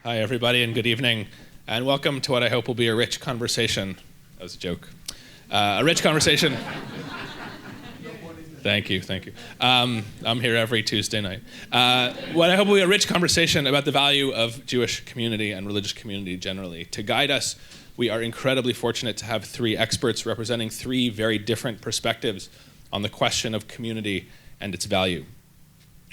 Hi, everybody, and good evening, and welcome to what I hope will be a rich conversation. That was a joke. A rich conversation. Thank you. I'm here every Tuesday night. What I hope will be a rich conversation about the value of Jewish community and religious community generally. To guide us, we are incredibly fortunate to have three experts representing three very different perspectives on the question of community and its value.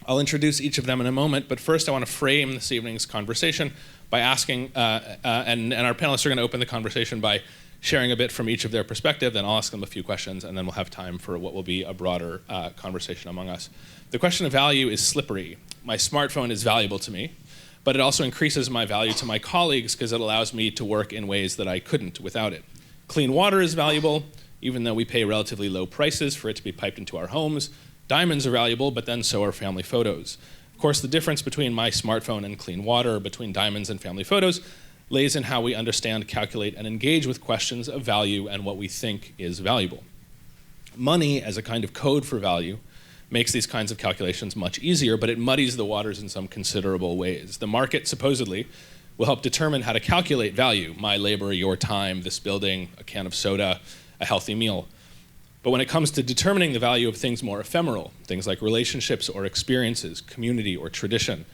I'll introduce each of them in a moment, but first I want to frame this evening's conversation by asking, and our panelists are going to open the conversation by sharing a bit from each of their perspective, then I'll ask them a few questions, and then we'll have time for what will be a broader conversation among us. The question of value is slippery. My smartphone is valuable to me, but it also increases my value to my colleagues because it allows me to work in ways that I couldn't without it. Clean water is valuable, even though we pay relatively low prices for it to be piped into our homes. Diamonds are valuable, but then so are family photos. Of course, the difference between my smartphone and clean water, between diamonds and family photos, lays in how we understand, calculate, and engage with questions of value and what we think is valuable. Money, as a kind of code for value, makes these kinds of calculations much easier, but it muddies the waters in some considerable ways. The market, supposedly, will help determine how to calculate value: my labor, your time, this building, a can of soda, a healthy meal. But when it comes to determining the value of things more ephemeral, things like relationships or experiences, community or tradition,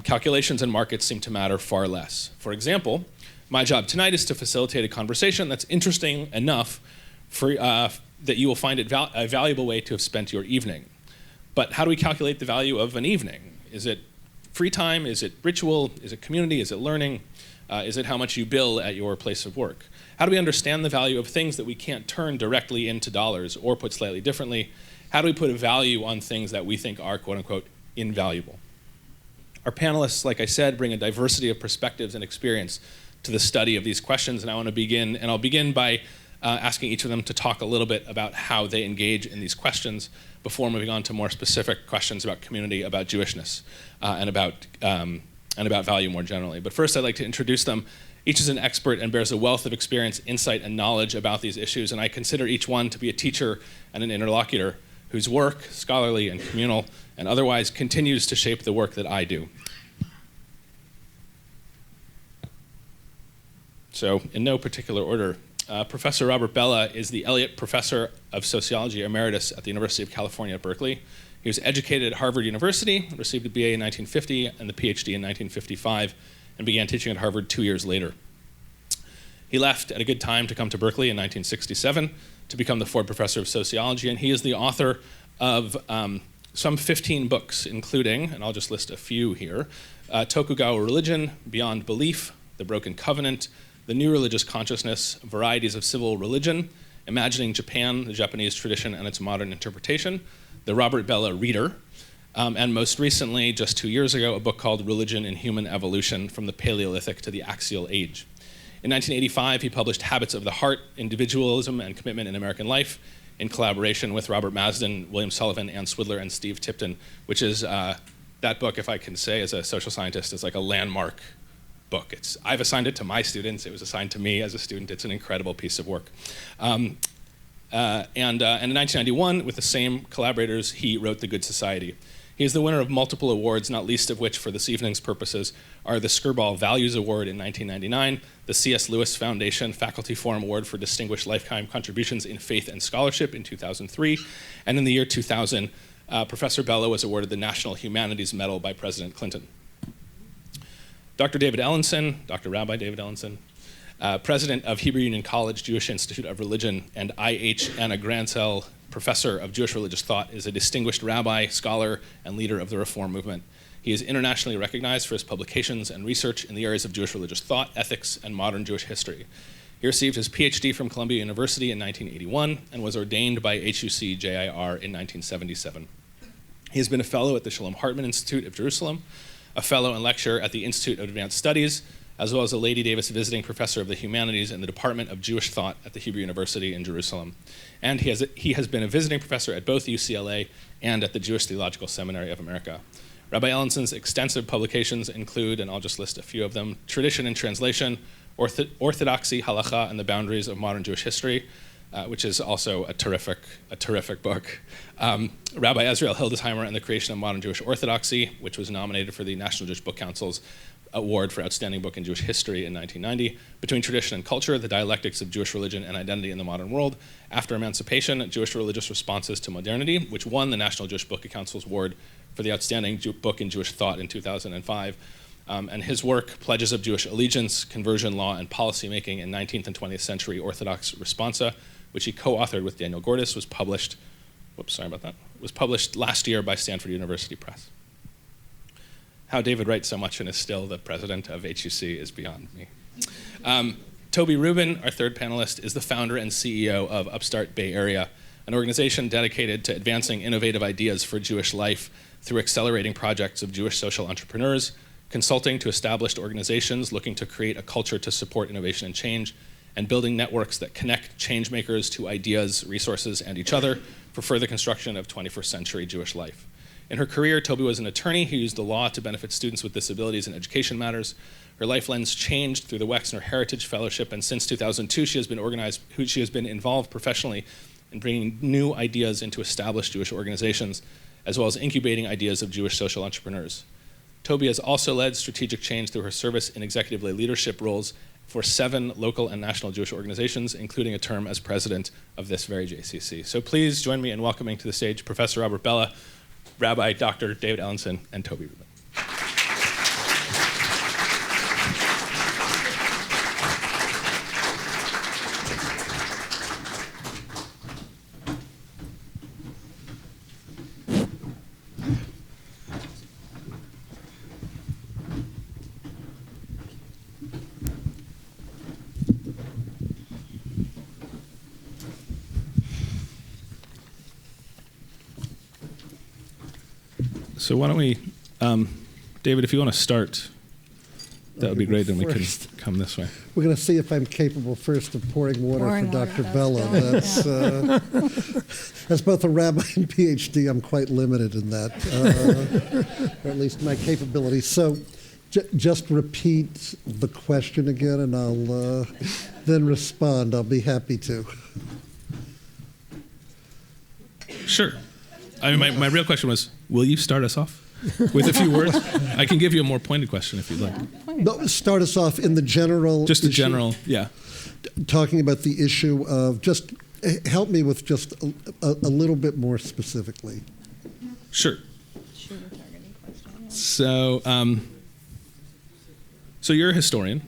calculations and markets seem to matter far less. For example, my job tonight is to facilitate a conversation that's interesting enough that you will find it a valuable way to have spent your evening. But how do we calculate the value of an evening? Is it free time? Is it ritual? Is it community? Is it learning? Is it how much you bill at your place of work? How do we understand the value of things that we can't turn directly into dollars? Or put slightly differently, how do we put a value on things that we think are, quote unquote, invaluable? Our panelists, like I said, bring a diversity of perspectives and experience to the study of these questions, and I want to begin, and I'll begin by asking each of them to talk a little bit about how they engage in these questions before moving on to more specific questions about community, about Jewishness, and about value more generally. But first, I'd like to introduce them. Each is an expert and bears a wealth of experience, insight, and knowledge about these issues, and I consider each one to be a teacher and an interlocutor whose work, scholarly and communal and otherwise, continues to shape the work that I do. So, in no particular order, Professor Robert Bellah is the Elliott Professor of Sociology Emeritus at the University of California at Berkeley. He was educated at Harvard University, received a BA in 1950 and the PhD in 1955, and began teaching at Harvard 2 years later. He left at a good time to come to Berkeley in 1967 to become the Ford Professor of Sociology, and he is the author of some 15 books, including, and I'll just list a few here, Tokugawa Religion, Beyond Belief, The Broken Covenant, The New Religious Consciousness, Varieties of Civil Religion, Imagining Japan, the Japanese Tradition and Its Modern Interpretation, The Robert Bellah Reader, and most recently, just 2 years ago, a book called Religion and Human Evolution, From the Paleolithic to the Axial Age. In 1985, he published Habits of the Heart, Individualism and Commitment in American Life, in collaboration with Robert Masden, William Sullivan, Ann Swidler, and Steve Tipton, which is, that book, if I can say as a social scientist, is like a landmark book. I've assigned it to my students. It was assigned to me as a student. It's an incredible piece of work. And in 1991, with the same collaborators, he wrote The Good Society. He is the winner of multiple awards, not least of which, for this evening's purposes, are the Skirball Values Award in 1999, the C.S. Lewis Foundation Faculty Forum Award for Distinguished Lifetime Contributions in Faith and Scholarship in 2003, and in the year 2000, Professor Bellah was awarded the National Humanities Medal by President Clinton. Dr. David Ellenson, Dr. Rabbi David Ellenson, President of Hebrew Union College Jewish Institute of Religion, and I.H. Anna Gransell Professor of Jewish Religious Thought, is a distinguished rabbi, scholar, and leader of the Reform movement. He is internationally recognized for his publications and research in the areas of Jewish religious thought, ethics, and modern Jewish history. He received his PhD from Columbia University in 1981 and was ordained by HUC JIR in 1977. He has been a fellow at the Shalom Hartman Institute of Jerusalem, a fellow and lecturer at the Institute of Advanced Studies, as well as a Lady Davis Visiting Professor of the Humanities in the Department of Jewish Thought at the Hebrew University in Jerusalem. And he has been a visiting professor at both UCLA and at the Jewish Theological Seminary of America. Rabbi Ellenson's extensive publications include, and I'll just list a few of them, Tradition and Translation, Orthodoxy, Halacha, and the Boundaries of Modern Jewish History, which is also a terrific book. Rabbi Ezriel Hildesheimer and the Creation of Modern Jewish Orthodoxy, which was nominated for the National Jewish Book Council's Award for Outstanding Book in Jewish History in 1990. Between Tradition and Culture, The Dialectics of Jewish Religion and Identity in the Modern World. After Emancipation, Jewish Religious Responses to Modernity, which won the National Jewish Book Council's Award for the Outstanding Book in Jewish Thought in 2005. And his work, Pledges of Jewish Allegiance, Conversion Law, and Policymaking in 19th and 20th Century Orthodox Responsa, which he co-authored with Daniel Gordis, was published last year by Stanford University Press. How David writes so much and is still the president of HUC is beyond me. Toby Rubin, our third panelist, is the founder and CEO of Upstart Bay Area, an organization dedicated to advancing innovative ideas for Jewish life through accelerating projects of Jewish social entrepreneurs, consulting to established organizations looking to create a culture to support innovation and change, and building networks that connect change makers to ideas, resources, and each other for further construction of 21st century Jewish life. In her career, Toby was an attorney who used the law to benefit students with disabilities in education matters. Her life lens changed through the Wexner Heritage Fellowship, and since 2002, she has been involved professionally in bringing new ideas into established Jewish organizations, as well as incubating ideas of Jewish social entrepreneurs. Toby has also led strategic change through her service in executive leadership roles for 7 local and national Jewish organizations, including a term as president of this very JCC. So please join me in welcoming to the stage Professor Robert Bellah, Rabbi Dr. David Ellenson, and Toby Rubin. So why don't we, David, if you want to start, that would be great, and we can come this way. We're going to see if I'm capable first of pouring water for Dr. Bellah. That's, as both a rabbi and PhD, I'm quite limited in that, or at least my capabilities. So just repeat the question again, and I'll then respond. I'll be happy to. Sure. I mean, my real question was, will you start us off with a few words? I can give you a more pointed question if you'd like. No, start us off in the general Just the issue, general, yeah. Talking about the issue of just, help me with just a little bit more specifically. Sure. So, so you're a historian.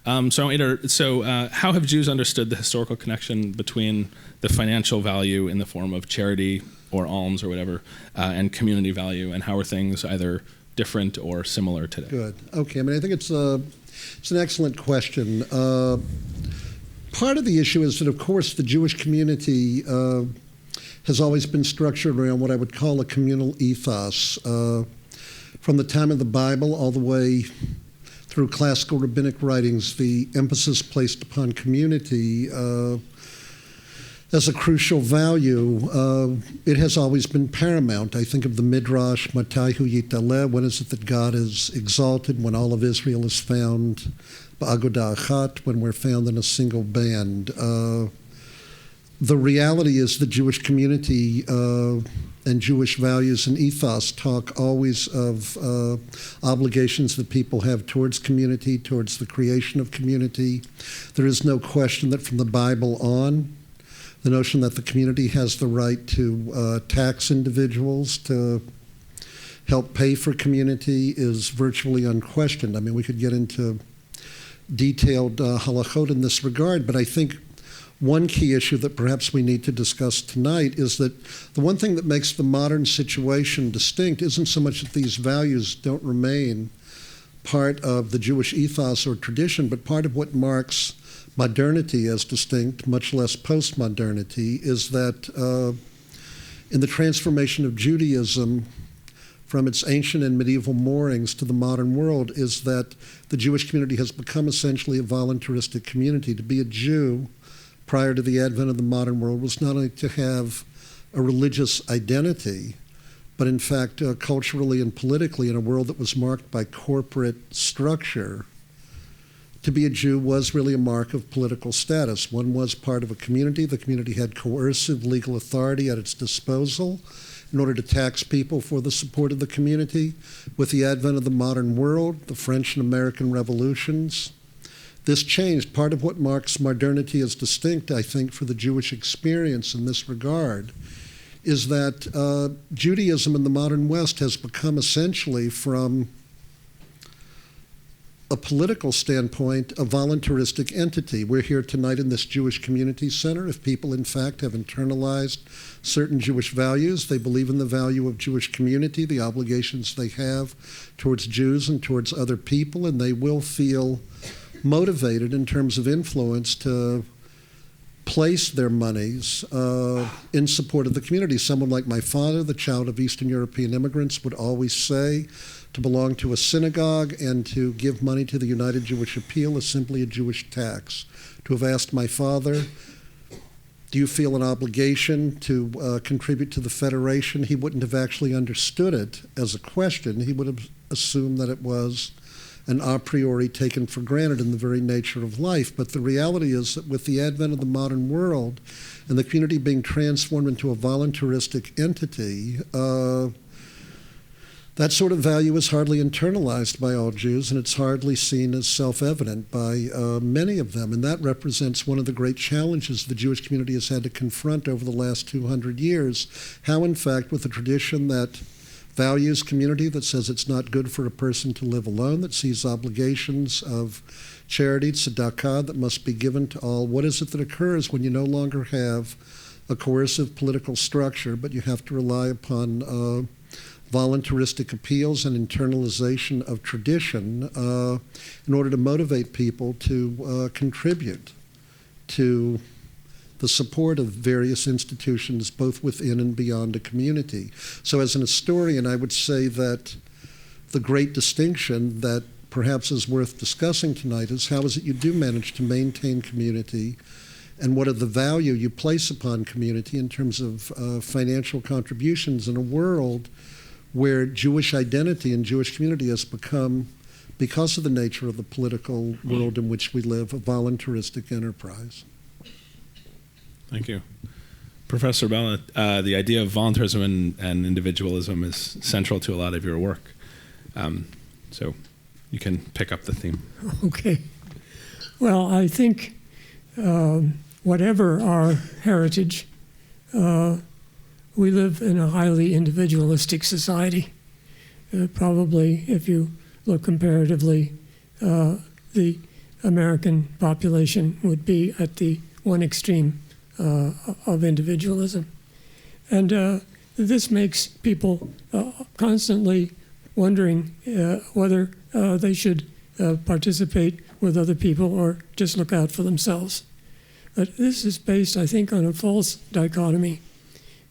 So how have Jews understood the historical connection between the financial value in the form of charity or alms or whatever, and community value, and how are things either different or similar today? Good. Okay. I mean, I think it's an excellent question. Part of the issue is that, of course, the Jewish community has always been structured around what I would call a communal ethos. From the time of the Bible all the way through classical rabbinic writings, the emphasis placed upon community as a crucial value, it has always been paramount. I think of the Midrash, Matai hu yitaleh, when is it that God is exalted? When all of Israel is found, ba'agoda achat, when we're found in a single band. The reality is the Jewish community and Jewish values and ethos talk always of obligations that people have towards community, towards the creation of community. There is no question that from the Bible on, the notion that the community has the right to tax individuals, to help pay for community is virtually unquestioned. I mean, we could get into detailed halachot in this regard, but I think one key issue that perhaps we need to discuss tonight is that the one thing that makes the modern situation distinct isn't so much that these values don't remain part of the Jewish ethos or tradition, but part of what marks modernity as distinct, much less post-modernity, is that in the transformation of Judaism from its ancient and medieval moorings to the modern world is that the Jewish community has become essentially a voluntaristic community. To be a Jew prior to the advent of the modern world was not only to have a religious identity, but in fact, culturally and politically, in a world that was marked by corporate structure, to be a Jew was really a mark of political status. One was part of a community. The community had coercive legal authority at its disposal in order to tax people for the support of the community. With the advent of the modern world, the French and American revolutions, this changed. Part of what marks modernity as distinct, I think, for the Jewish experience in this regard is that Judaism in the modern West has become essentially, from a political standpoint, a voluntaristic entity. We're here tonight in this Jewish Community Center. If people, in fact, have internalized certain Jewish values, they believe in the value of Jewish community, the obligations they have towards Jews and towards other people, and they will feel motivated in terms of influence to place their monies in support of the community. Someone like my father, the child of Eastern European immigrants, would always say to belong to a synagogue and to give money to the United Jewish Appeal is simply a Jewish tax. To have asked my father, do you feel an obligation to contribute to the Federation? He wouldn't have actually understood it as a question. He would have assumed that it was an a priori taken for granted in the very nature of life. But the reality is that with the advent of the modern world and the community being transformed into a voluntaristic entity, that sort of value is hardly internalized by all Jews, and it's hardly seen as self-evident by many of them. And that represents one of the great challenges the Jewish community has had to confront over the last 200 years, how, in fact, with a tradition that values community, that says it's not good for a person to live alone, that sees obligations of charity, tzedakah, that must be given to all. What is it that occurs when you no longer have a coercive political structure, but you have to rely upon voluntaristic appeals and internalization of tradition in order to motivate people to contribute to the support of various institutions, both within and beyond a community. So as an historian, I would say that the great distinction that perhaps is worth discussing tonight is how is it you do manage to maintain community, and what are the value you place upon community in terms of financial contributions in a world where Jewish identity and Jewish community has become, because of the nature of the political world in which we live, a voluntaristic enterprise. Thank you. Professor Bellah, the idea of voluntarism and individualism is central to a lot of your work. So you can pick up the theme. Okay. Well, I think whatever our heritage, we live in a highly individualistic society. Probably, if you look comparatively, the American population would be at the one extreme of individualism. And this makes people constantly wondering whether they should participate with other people or just look out for themselves. But this is based, I think, on a false dichotomy.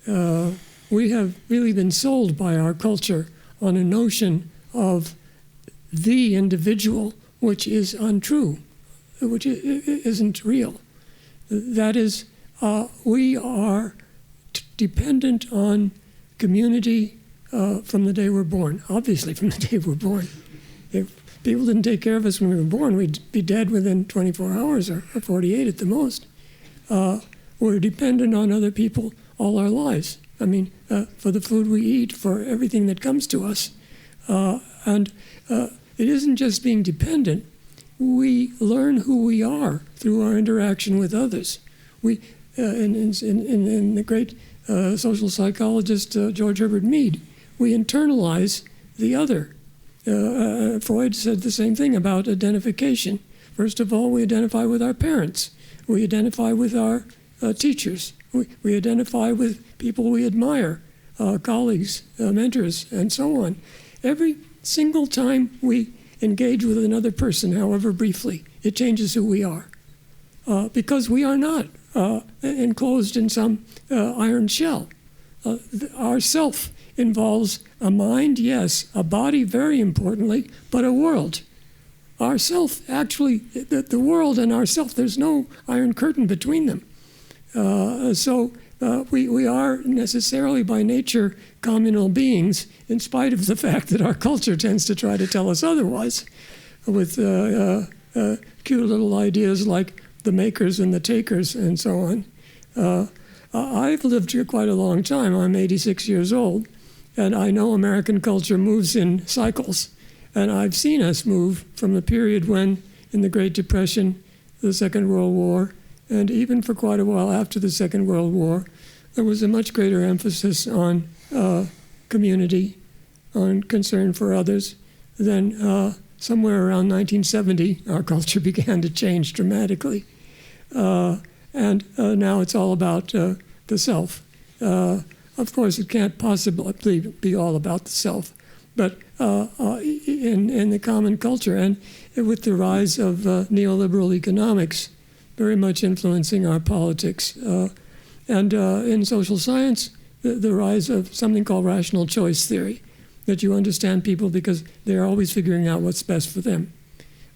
We have really been sold by our culture on a notion of the individual, which is untrue, which isn't real. That is, we are dependent on community from the day we're born. Obviously, from the day we're born. If people didn't take care of us when we were born, we'd be dead within 24 hours or 48 at the most. We're dependent on other people all our lives. I mean, for the food we eat, for everything that comes to us. And it isn't just being dependent. We learn who we are through our interaction with others. We, in the great social psychologist George Herbert Mead, we internalize the other. Freud said the same thing about identification. First of all, we identify with our parents. We identify with our teachers. We identify with people we admire, colleagues, mentors, and so on. Every single time we engage with another person, however briefly, it changes who we are. Because we are not enclosed in some iron shell. Our self involves a mind, yes, a body, very importantly, but a world. Our self, actually, the world and our self, there's no iron curtain between them. So we are necessarily by nature communal beings, in spite of the fact that our culture tends to try to tell us otherwise, with cute little ideas like the makers and the takers and so on. I've lived here quite a long time. I'm 86 years old, and I know American culture moves in cycles. And I've seen us move from the period when, in the Great Depression, the Second World War, and even for quite a while after the Second World War, there was a much greater emphasis on community, on concern for others. Then somewhere around 1970, our culture began to change dramatically. And now it's all about the self. Of course, it can't possibly be all about the self, but in the common culture, and with the rise of neoliberal economics very much influencing our politics, and in social science, the rise of something called rational choice theory, that you understand people because they're always figuring out what's best for them.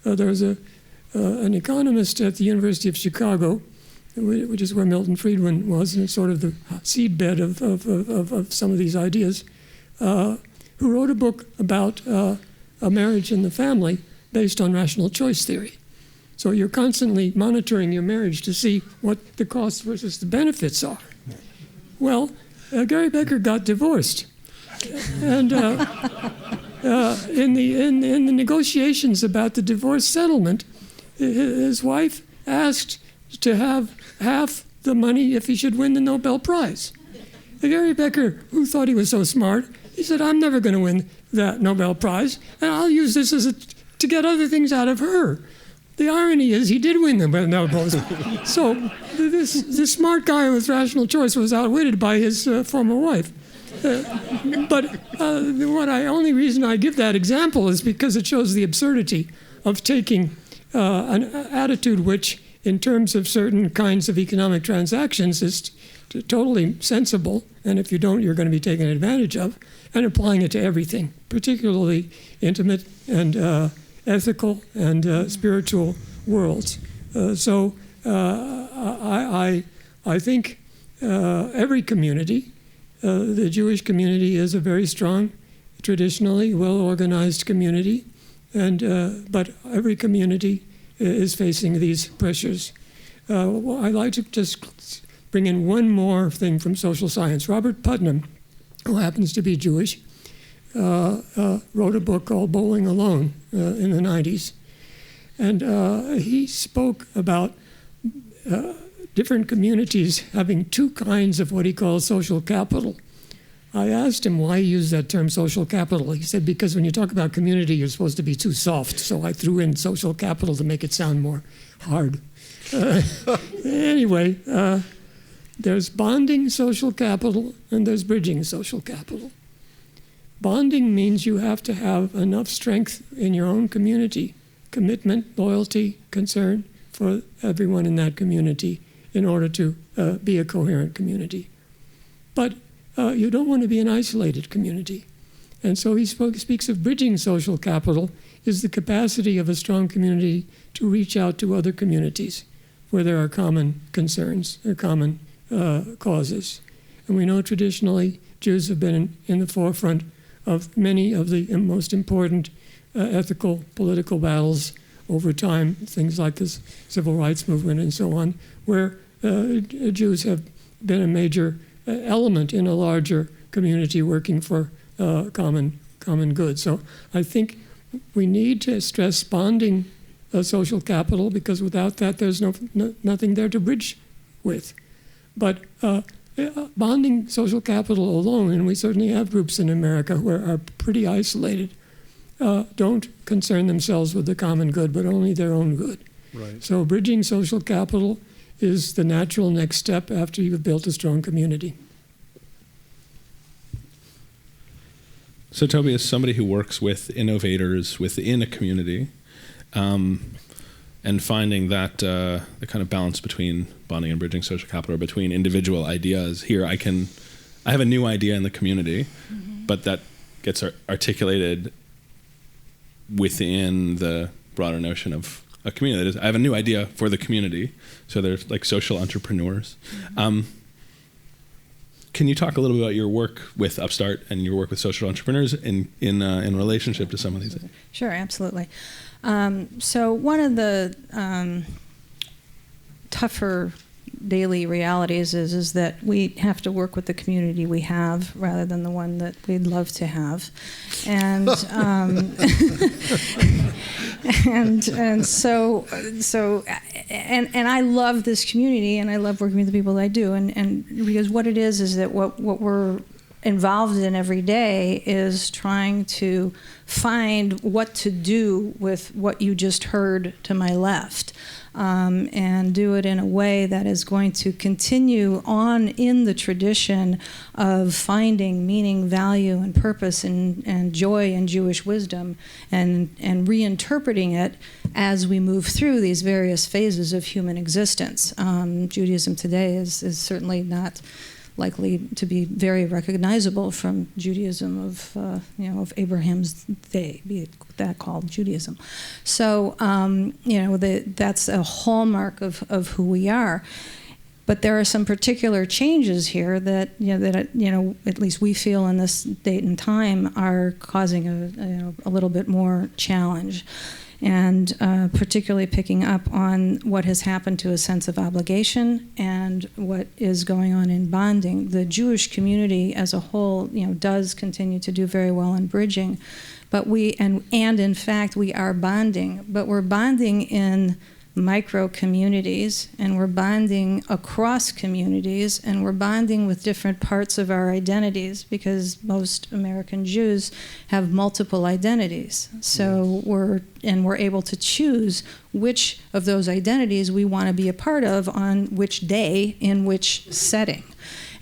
There was an economist at the University of Chicago, which is where Milton Friedman was, and it's sort of the seedbed of some of these ideas, who wrote a book about a marriage and the family based on rational choice theory. So you're constantly monitoring your marriage to see what the costs versus the benefits are. Well, Gary Becker got divorced. And in the negotiations about the divorce settlement, his wife asked to have half the money if he should win the Nobel Prize. Gary Becker, who thought he was so smart, he said, I'm never going to win that Nobel Prize, and I'll use this to get other things out of her. The irony is he did win the Nobel Prize. So this smart guy with rational choice was outwitted by his former wife. But the only reason I give that example is because it shows the absurdity of taking an attitude which, in terms of certain kinds of economic transactions, is totally sensible, and if you don't, you're going to be taken advantage of, and applying it to everything, particularly intimate and ethical and spiritual worlds. So I think every community, the Jewish community is a very strong, traditionally well-organized community, but every community is facing these pressures. I'd like to just bring in one more thing from social science. Robert Putnam, who happens to be Jewish, wrote a book called Bowling Alone in the 90s. And he spoke about different communities having two kinds of what he calls social capital. I asked him why he used that term social capital. He said, because when you talk about community, you're supposed to be too soft. So I threw in social capital to make it sound more hard. Anyway, there's bonding social capital and there's bridging social capital. Bonding means you have to have enough strength in your own community, commitment, loyalty, concern for everyone in that community in order to be a coherent community. But you don't want to be an isolated community. And so he speaks of bridging social capital is the capacity of a strong community to reach out to other communities where there are common concerns or common causes. And we know traditionally Jews have been in the forefront of many of the most important ethical, political battles over time, things like the civil rights movement and so on, where Jews have been a major element in a larger community working for common good. So I think we need to stress bonding social capital, because without that there's nothing there to bridge with. But bonding social capital alone, and we certainly have groups in America who are pretty isolated, don't concern themselves with the common good, but only their own good. Right. So bridging social capital is the natural next step after you've built a strong community. So Toby, as somebody who works with innovators within a community, and finding that the kind of balance between bonding and bridging social capital, or between individual ideas, here I have a new idea in the community, but that gets articulated within the broader notion of a community. I have a new idea for the community, so there's like social entrepreneurs. Can you talk a little bit about your work with Upstart and your work with social entrepreneurs in relationship to some of these things? Sure, absolutely. So one of the tougher daily realities is that we have to work with the community we have rather than the one that we'd love to have, and and I love this community, and I love working with the people that I do, and because what it is that what we're involved in every day is trying to find what to do with what you just heard to my left, and do it in a way that is going to continue on in the tradition of finding meaning, value, and purpose and joy in Jewish wisdom, and reinterpreting it as we move through these various phases of human existence. Judaism today is certainly not likely to be very recognizable from Judaism of Abraham's day, be it that called Judaism. So that's a hallmark of who we are. But there are some particular changes here that at least we feel in this date and time are causing a little bit more challenge. And particularly picking up on what has happened to a sense of obligation and what is going on in bonding. The Jewish community as a whole, does continue to do very well in bridging, but and in fact we are bonding, but we're bonding in micro communities, and we're bonding across communities, and we're bonding with different parts of our identities, because most American Jews have multiple identities. So we're able to choose which of those identities we want to be a part of on which day, in which setting.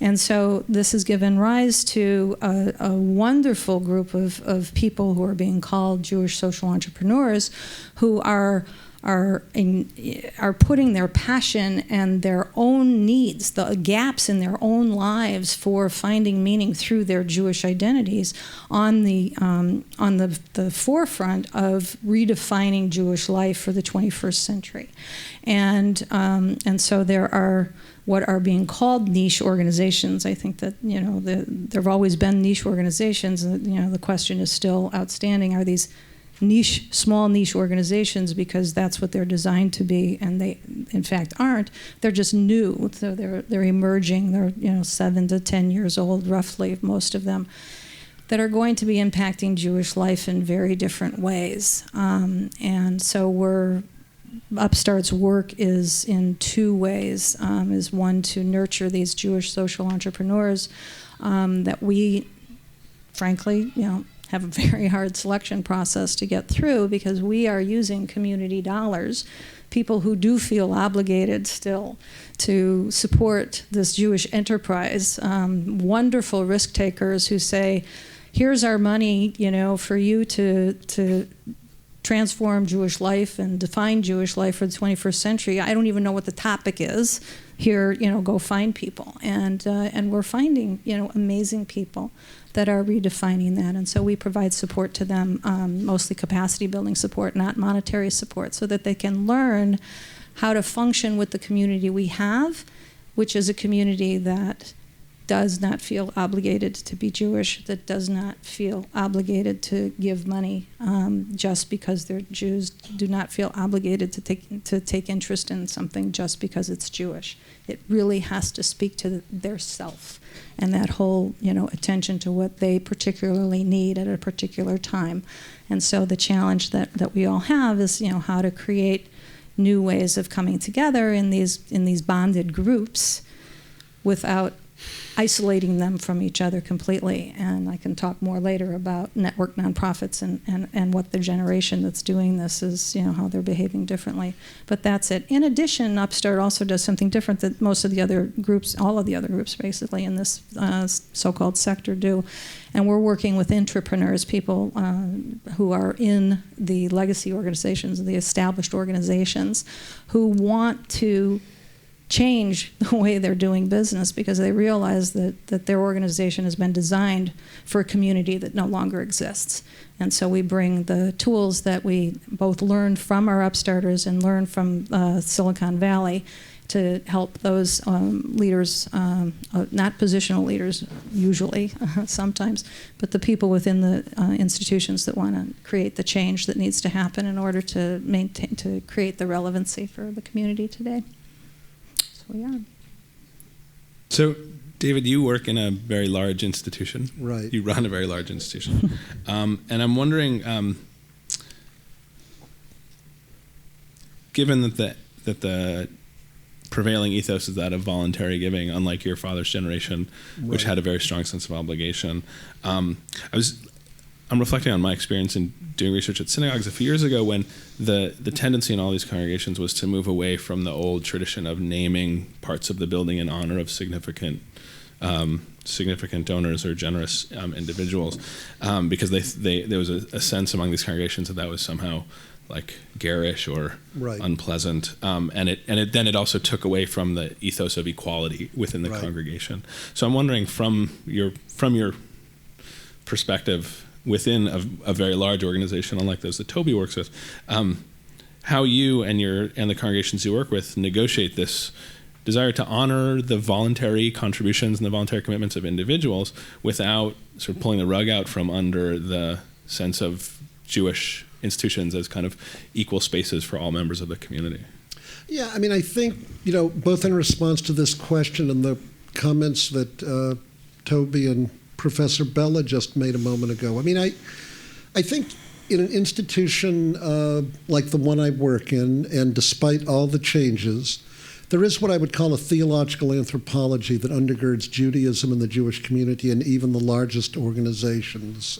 And so this has given rise to a wonderful group of people who are being called Jewish social entrepreneurs, who are putting their passion and their own needs, the gaps in their own lives for finding meaning through their Jewish identities on the forefront of redefining Jewish life for the 21st century. And so there are what are being called niche organizations. I think that there have always been niche organizations, and the question is still outstanding: are these small niche organizations because that's what they're designed to be, and they in fact aren't. They're just new, so they're emerging. They're 7 to 10 years old, roughly, most of them, that are going to be impacting Jewish life in very different ways. And so Upstart's work is in two ways. Is one, to nurture these Jewish social entrepreneurs that we, frankly, have a very hard selection process to get through, because we are using community dollars, people who do feel obligated still to support this Jewish enterprise, wonderful risk takers who say, here's our money, for you to transform Jewish life and define Jewish life for the 21st century. I don't even know what the topic is. Here, go find people. And we're finding, amazing people that are redefining that. And so we provide support to them, mostly capacity building support, not monetary support, so that they can learn how to function with the community we have, which is a community that does not feel obligated to be Jewish, that does not feel obligated to give money just because they're Jews, do not feel obligated to take interest in something just because it's Jewish. It really has to speak to their self and that whole, attention to what they particularly need at a particular time. And so the challenge that we all have is, how to create new ways of coming together in these bonded groups without isolating them from each other completely. And I can talk more later about network nonprofits and what the generation that's doing this is, how they're behaving differently. But that's it. In addition, Upstart also does something different that most of the other groups, all of the other groups basically in this so-called sector do. And we're working with entrepreneurs, people who are in the legacy organizations, the established organizations, who want to change the way they're doing business because they realize that their organization has been designed for a community that no longer exists. And so we bring the tools that we both learned from our Upstarters and learned from Silicon Valley to help those leaders, not positional leaders usually, sometimes, but the people within the institutions that want to create the change that needs to happen in order to create the relevancy for the community today. So yeah. So, David, you work in a very large institution. Right. You run a very large institution. And I'm wondering, given that the prevailing ethos is that of voluntary giving, unlike your father's generation, which had a very strong sense of obligation. I'm reflecting on my experience in doing research at synagogues a few years ago, when the tendency in all these congregations was to move away from the old tradition of naming parts of the building in honor of significant donors or generous individuals, because there was a sense among these congregations that was somehow like garish or unpleasant, and it also took away from the ethos of equality within the congregation. So I'm wondering, from your perspective within a very large organization, unlike those that Toby works with, how you and the congregations you work with negotiate this desire to honor the voluntary contributions and the voluntary commitments of individuals without sort of pulling the rug out from under the sense of Jewish institutions as kind of equal spaces for all members of the community. Yeah, I mean, I think, both in response to this question and the comments that Toby and Professor Bellah just made a moment ago, I mean, I think in an institution like the one I work in, and despite all the changes, there is what I would call a theological anthropology that undergirds Judaism and the Jewish community and even the largest organizations.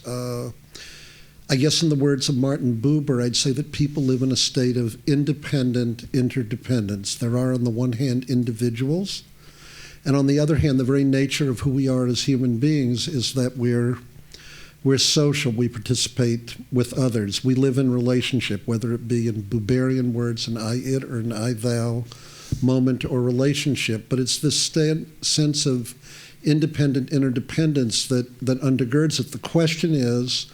I guess in the words of Martin Buber, I'd say that people live in a state of independent interdependence. There are, on the one hand, individuals, and on the other hand, the very nature of who we are as human beings is that we're social. We participate with others. We live in relationship, whether it be in Buberian words, an I-it or an I-thou moment or relationship. But it's this sense of independent interdependence that undergirds it. The question is,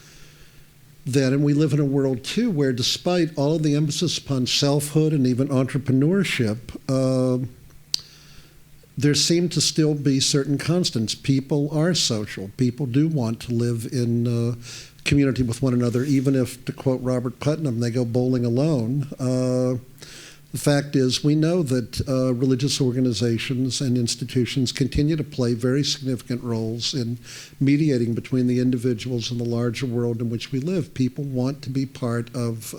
and we live in a world, too, where despite all of the emphasis upon selfhood and even entrepreneurship, there seem to still be certain constants. People are social. People do want to live in community with one another, even if, to quote Robert Putnam, they go bowling alone. The fact is, we know that religious organizations and institutions continue to play very significant roles in mediating between the individuals and the larger world in which we live. People want to be part of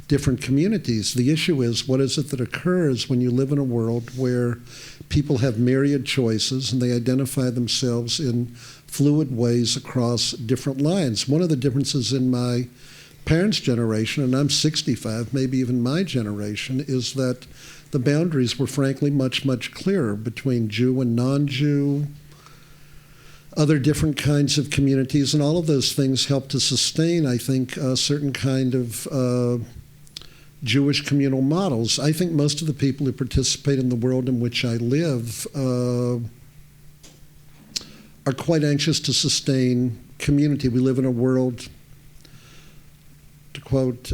different communities. The issue is, what is it that occurs when you live in a world where people have myriad choices and they identify themselves in fluid ways across different lines? One of the differences in my parents' generation, and I'm 65, maybe even my generation, is that the boundaries were frankly much, much clearer between Jew and non-Jew, other different kinds of communities, and all of those things help to sustain, I think, a certain kind of Jewish communal models. I think most of the people who participate in the world in which I live are quite anxious to sustain community. We live in a world, to quote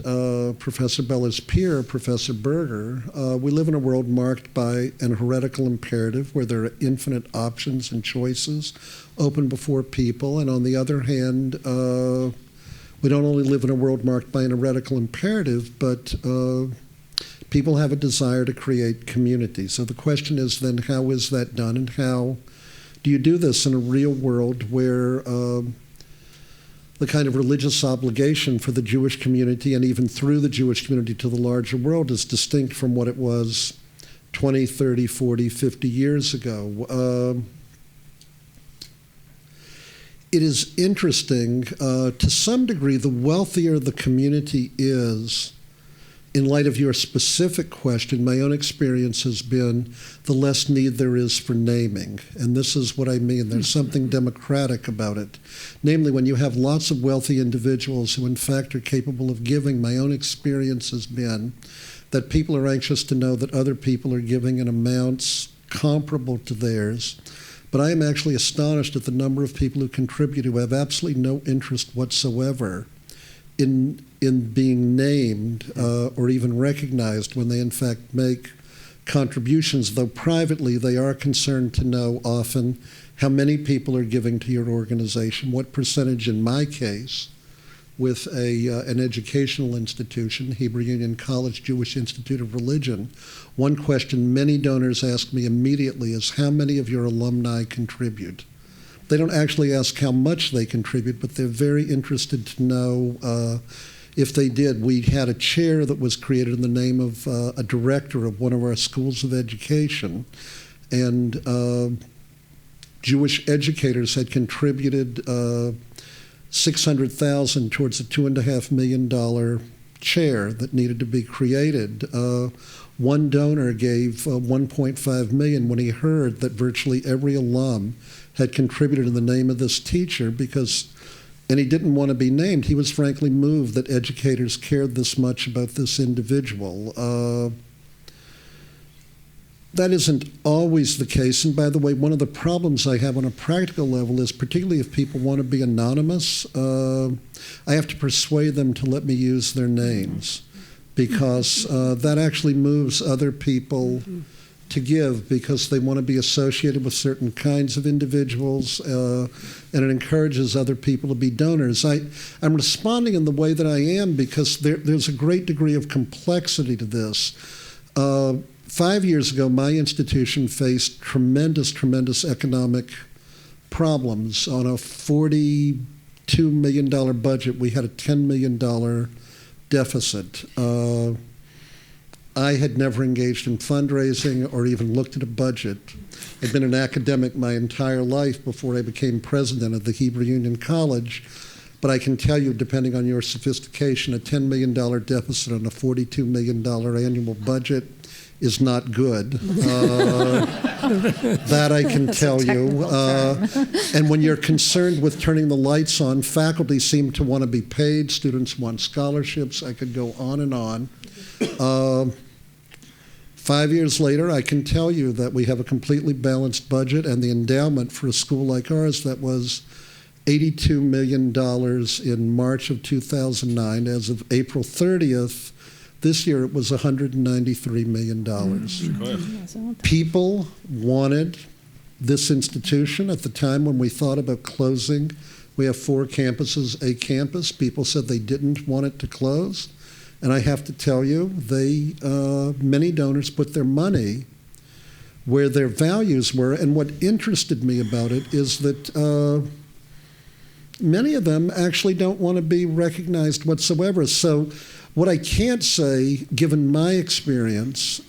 Professor Bellah's peer, Professor Berger, we live in a world marked by an heretical imperative where there are infinite options and choices open before people. And on the other hand, we don't only live in a world marked by an heretical imperative, but people have a desire to create community. So the question is then, how is that done, and how do you do this in a real world where the kind of religious obligation for the Jewish community, and even through the Jewish community to the larger world, is distinct from what it was 20, 30, 40, 50 years ago? It is interesting, to some degree, the wealthier the community is, in light of your specific question, my own experience has been the less need there is for naming. And this is what I mean. There's something democratic about it. Namely, when you have lots of wealthy individuals who, in fact, are capable of giving, my own experience has been that people are anxious to know that other people are giving in amounts comparable to theirs. But I am actually astonished at the number of people who contribute who have absolutely no interest whatsoever in being named or even recognized when they in fact make contributions, though privately they are concerned to know often how many people are giving to your organization, what percentage in my case with an educational institution, Hebrew Union College Jewish Institute of Religion. One question many donors ask me immediately is how many of your alumni contribute? They don't actually ask how much they contribute, but they're very interested to know if they did. We had a chair that was created in the name of a director of one of our schools of education, and Jewish educators had contributed $600,000 towards a $2.5 million chair that needed to be created. One donor gave $1.5 million when he heard that virtually every alum had contributed in the name of this teacher and he didn't want to be named. He was frankly moved that educators cared this much about this individual. That isn't always the case. And by the way, one of the problems I have on a practical level is, particularly if people want to be anonymous, I have to persuade them to let me use their names, because that actually moves other people to give, because they want to be associated with certain kinds of individuals, and it encourages other people to be donors. I'm responding in the way that I am because there's a great degree of complexity to this. 5 years ago, my institution faced tremendous economic problems. On a $42 million budget, we had a $10 million deficit. I had never engaged in fundraising or even looked at a budget. I'd been an academic my entire life before I became president of the Hebrew Union College, but I can tell you, depending on your sophistication, a $10 million deficit on a $42 million annual budget is not good. That I can tell you. And when you're concerned with turning the lights on, faculty seem to want to be paid, students want scholarships. I could go on and on. 5 years later, I can tell you that we have a completely balanced budget, and the endowment for a school like ours that was $82 million in March of 2009, as of April 30th, this year it was $193 million. People wanted this institution. At the time when we thought about closing, we have 4 campuses, a campus. People said they didn't want it to close. And I have to tell you, many donors put their money where their values were. And what interested me about it is that many of them actually don't want to be recognized whatsoever. So what I can't say, given my experience,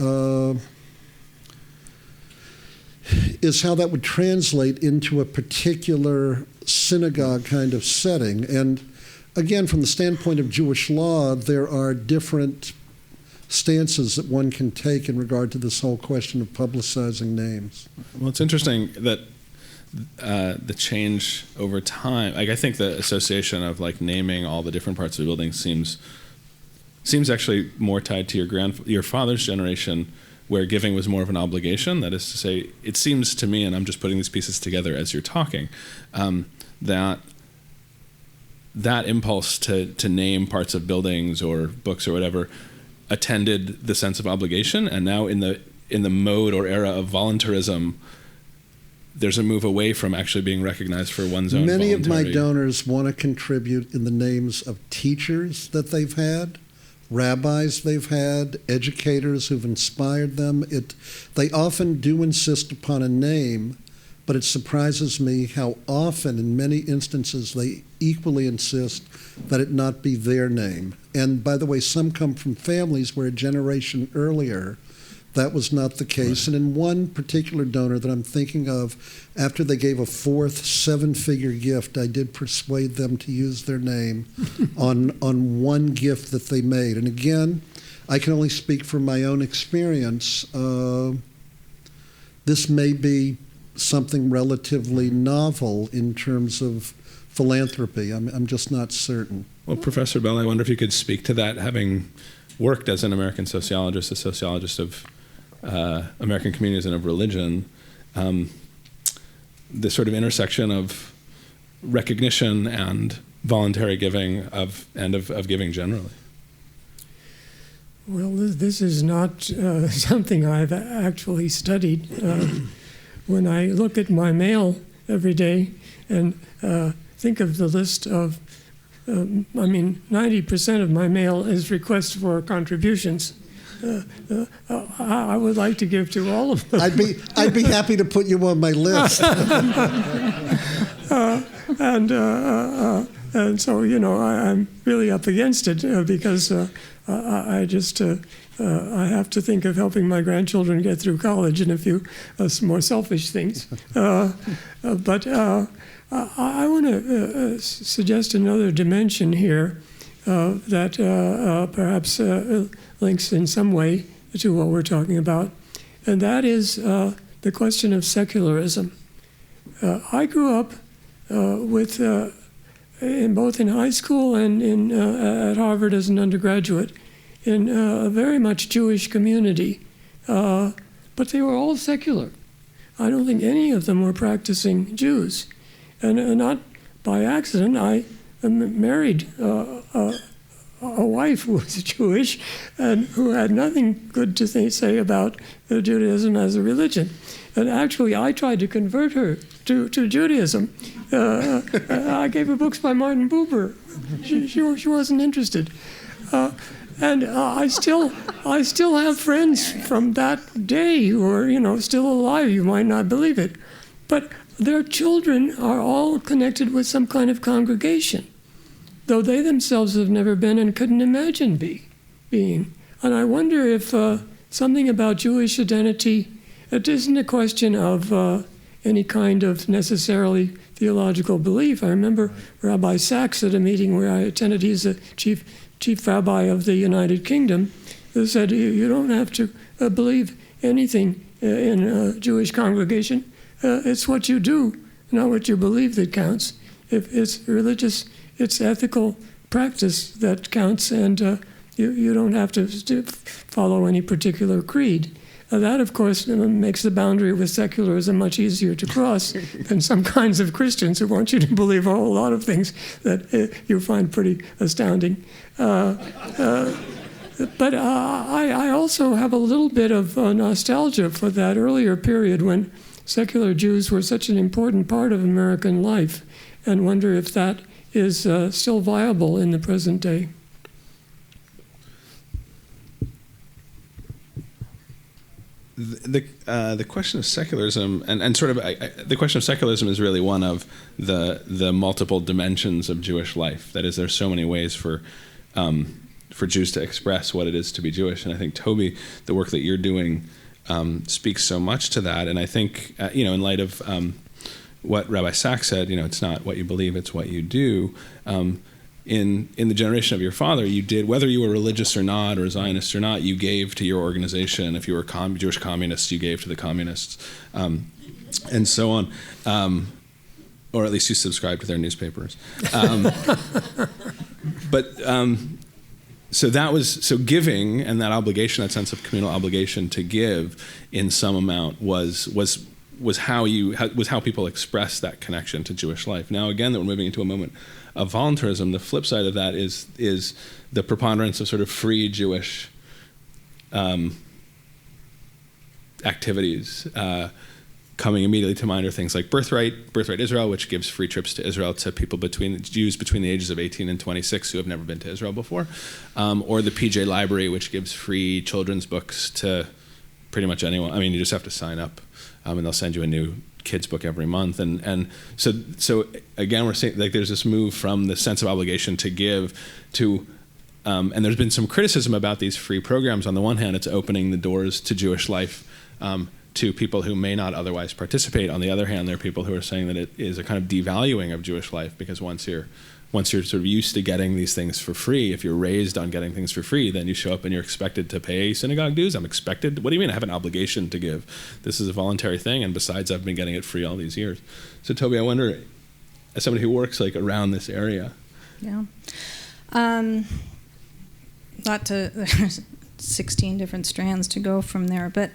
is how that would translate into a particular synagogue kind of setting. And again, from the standpoint of Jewish law, there are different stances that one can take in regard to this whole question of publicizing names. Well, it's interesting that the change over time, I think the association of naming all the different parts of the building seems actually more tied to your father's generation, where giving was more of an obligation. That is to say, it seems to me, and I'm just putting these pieces together as you're talking, that impulse to name parts of buildings or books or whatever attended the sense of obligation, and now in the mode or era of voluntarism, there's a move away from actually being recognized for one's own Many of my donors want to contribute in the names of teachers that they've had, rabbis they've had, educators who've inspired them. They often do insist upon a name, but it surprises me how often, in many instances, they equally insist that it not be their name. And by the way, some come from families where a generation earlier that was not the case. Right. And in one particular donor that I'm thinking of, after they gave a 4th 7-figure gift, I did persuade them to use their name on one gift that they made. And again, I can only speak from my own experience. This may be something relatively novel in terms of philanthropy. I'm just not certain. Well, Professor Bellah, I wonder if you could speak to that, having worked as an American sociologist, a sociologist of American communities and of religion, the sort of intersection of recognition and voluntary giving of giving generally. Well, this is not something I've actually studied. When I look at my mail every day and think of the list of, 90% of my mail is requests for contributions. I would like to give to all of them. I'd be happy to put you on my list. And so, I'm really up against it because I have to think of helping my grandchildren get through college and a few more selfish things. But I want to suggest another dimension here that perhaps links in some way to what we're talking about, and that is the question of secularism. I grew up with, both in high school and at Harvard as an undergraduate, in a very much Jewish community, but they were all secular. I don't think any of them were practicing Jews. And not by accident, I married a wife who was Jewish and who had nothing good to say about Judaism as a religion. And actually, I tried to convert her to Judaism. I gave her books by Martin Buber. She wasn't interested. And I still have friends from that day who are, still alive. You might not believe it. But their children are all connected with some kind of congregation, though they themselves have never been and couldn't imagine being. And I wonder if something about Jewish identity, it isn't a question of any kind of necessarily theological belief. I remember Rabbi Sachs at a meeting where I attended. He's the chief rabbi of the United Kingdom, who said, you don't have to believe anything in a Jewish congregation. It's what you do, not what you believe that counts. If it's religious, it's ethical practice that counts, and you don't have to follow any particular creed. That, of course, makes the boundary with secularism much easier to cross than some kinds of Christians who want you to believe a whole lot of things that you find pretty astounding. But I also have a little bit of nostalgia for that earlier period when secular Jews were such an important part of American life, and wonder if that is still viable in the present day. The question of secularism, and sort of the question of secularism is really one of the multiple dimensions of Jewish life. That is, there's so many ways for Jews to express what it is to be Jewish, and I think, Toby, the work that you're doing speaks so much to that. And I think, in light of what Rabbi Sachs said, it's not what you believe, it's what you do. In the generation of your father, you did, whether you were religious or not, or Zionist or not, you gave to your organization. If you were Jewish communists, you gave to the communists, and so on. Or at least you subscribed to their newspapers. So giving, and that obligation, that sense of communal obligation to give in some amount was how people express that connection to Jewish life. Now, again, that we're moving into a moment of voluntarism, the flip side of that is the preponderance of sort of free Jewish activities. Coming immediately to mind are things like Birthright Israel, which gives free trips to Israel to people Jews between the ages of 18 and 26 who have never been to Israel before, or the PJ Library, which gives free children's books to pretty much anyone. I mean, you just have to sign up, and they'll send you a new kids book every month. And so again, we're saying, like, there's this move from the sense of obligation to give to, and there's been some criticism about these free programs. On the one hand, it's opening the doors to Jewish life to people who may not otherwise participate. On the other hand, there are people who are saying that it is a kind of devaluing of Jewish life, because once you're sort of used to getting these things for free, if you're raised on getting things for free, then you show up and you're expected to pay synagogue dues. I'm expected. What do you mean I have an obligation to give? This is a voluntary thing, and besides, I've been getting it free all these years. So, Toby, I wonder, as somebody who works like around this area. Yeah. Not to, there's 16 different strands to go from there, but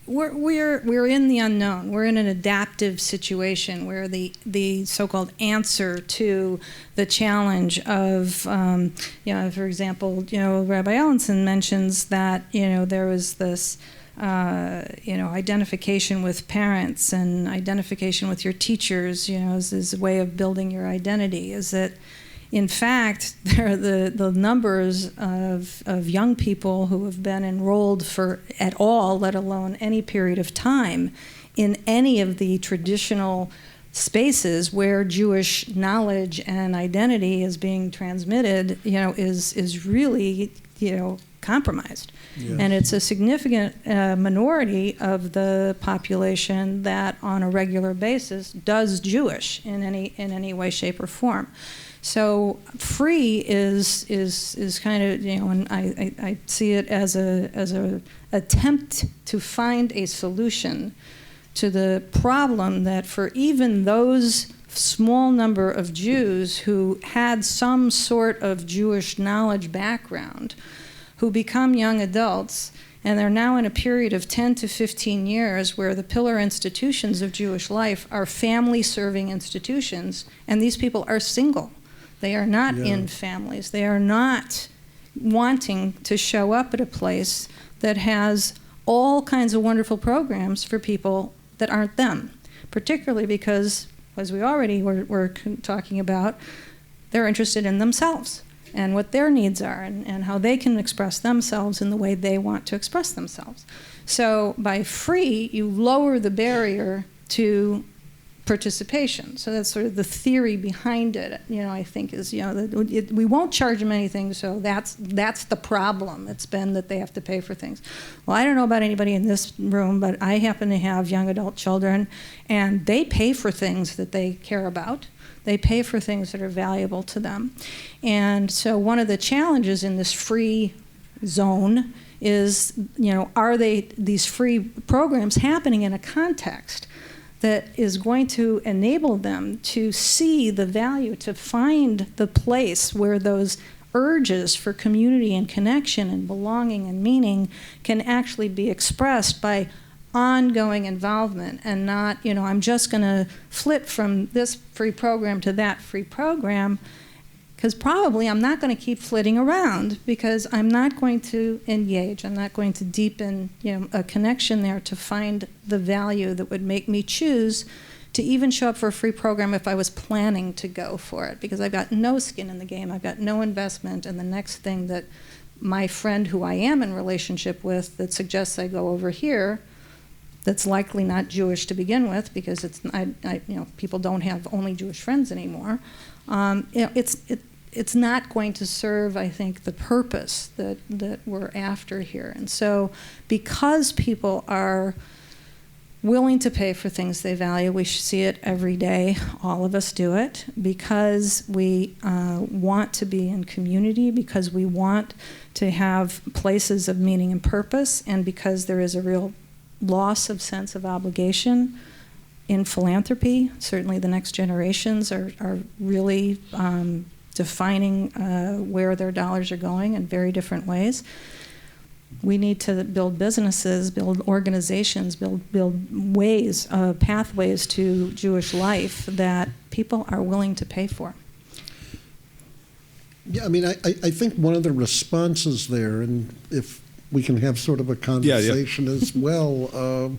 we're in the unknown. We're in an adaptive situation where the so-called answer to the challenge of, for example, Rabbi Ellenson mentions that, there was this, identification with parents and identification with your teachers, is a way of building your identity. Is that, in fact, the numbers of young people who have been enrolled for at all, let alone any period of time, in any of the traditional spaces where Jewish knowledge and identity is being transmitted, is really, compromised. Yes. And it's a significant minority of the population that, on a regular basis, does Jewish in any way, shape, or form. So free is kind of, and I see it as a attempt to find a solution to the problem that for even those small number of Jews who had some sort of Jewish knowledge background, who become young adults, and they're now in a period of 10 to 15 years where the pillar institutions of Jewish life are family-serving institutions, and these people are single. They are not in families. They are not wanting to show up at a place that has all kinds of wonderful programs for people that aren't them, particularly because, as we already were talking about, they're interested in themselves and what their needs are and how they can express themselves in the way they want to express themselves. So by free, you lower the barrier to participation. So that's sort of the theory behind it, I think is, we won't charge them anything, so that's the problem. It's been that they have to pay for things. Well, I don't know about anybody in this room, but I happen to have young adult children, and they pay for things that they care about. They pay for things that are valuable to them. And so one of the challenges in this free zone is, are these free programs happening in a context that is going to enable them to see the value, to find the place where those urges for community and connection and belonging and meaning can actually be expressed by ongoing involvement and not, I'm just going to flip from this free program to that free program, because probably I'm not going to keep flitting around because I'm not going to engage. I'm not going to deepen a connection there to find the value that would make me choose to even show up for a free program if I was planning to go for it, because I've got no skin in the game. I've got no investment in the next thing that my friend who I am in relationship with that suggests I go over here, that's likely not Jewish to begin with, because people don't have only Jewish friends anymore. It's not going to serve, I think, the purpose that we're after here. And so because people are willing to pay for things they value, we see it every day, all of us do it, because we want to be in community, because we want to have places of meaning and purpose, and because there is a real loss of sense of obligation in philanthropy. Certainly the next generations are really defining where their dollars are going in very different ways. We need to build businesses, build organizations, build ways, pathways to Jewish life that people are willing to pay for. Yeah, I think one of the responses there, and if we can have sort of a conversation as well,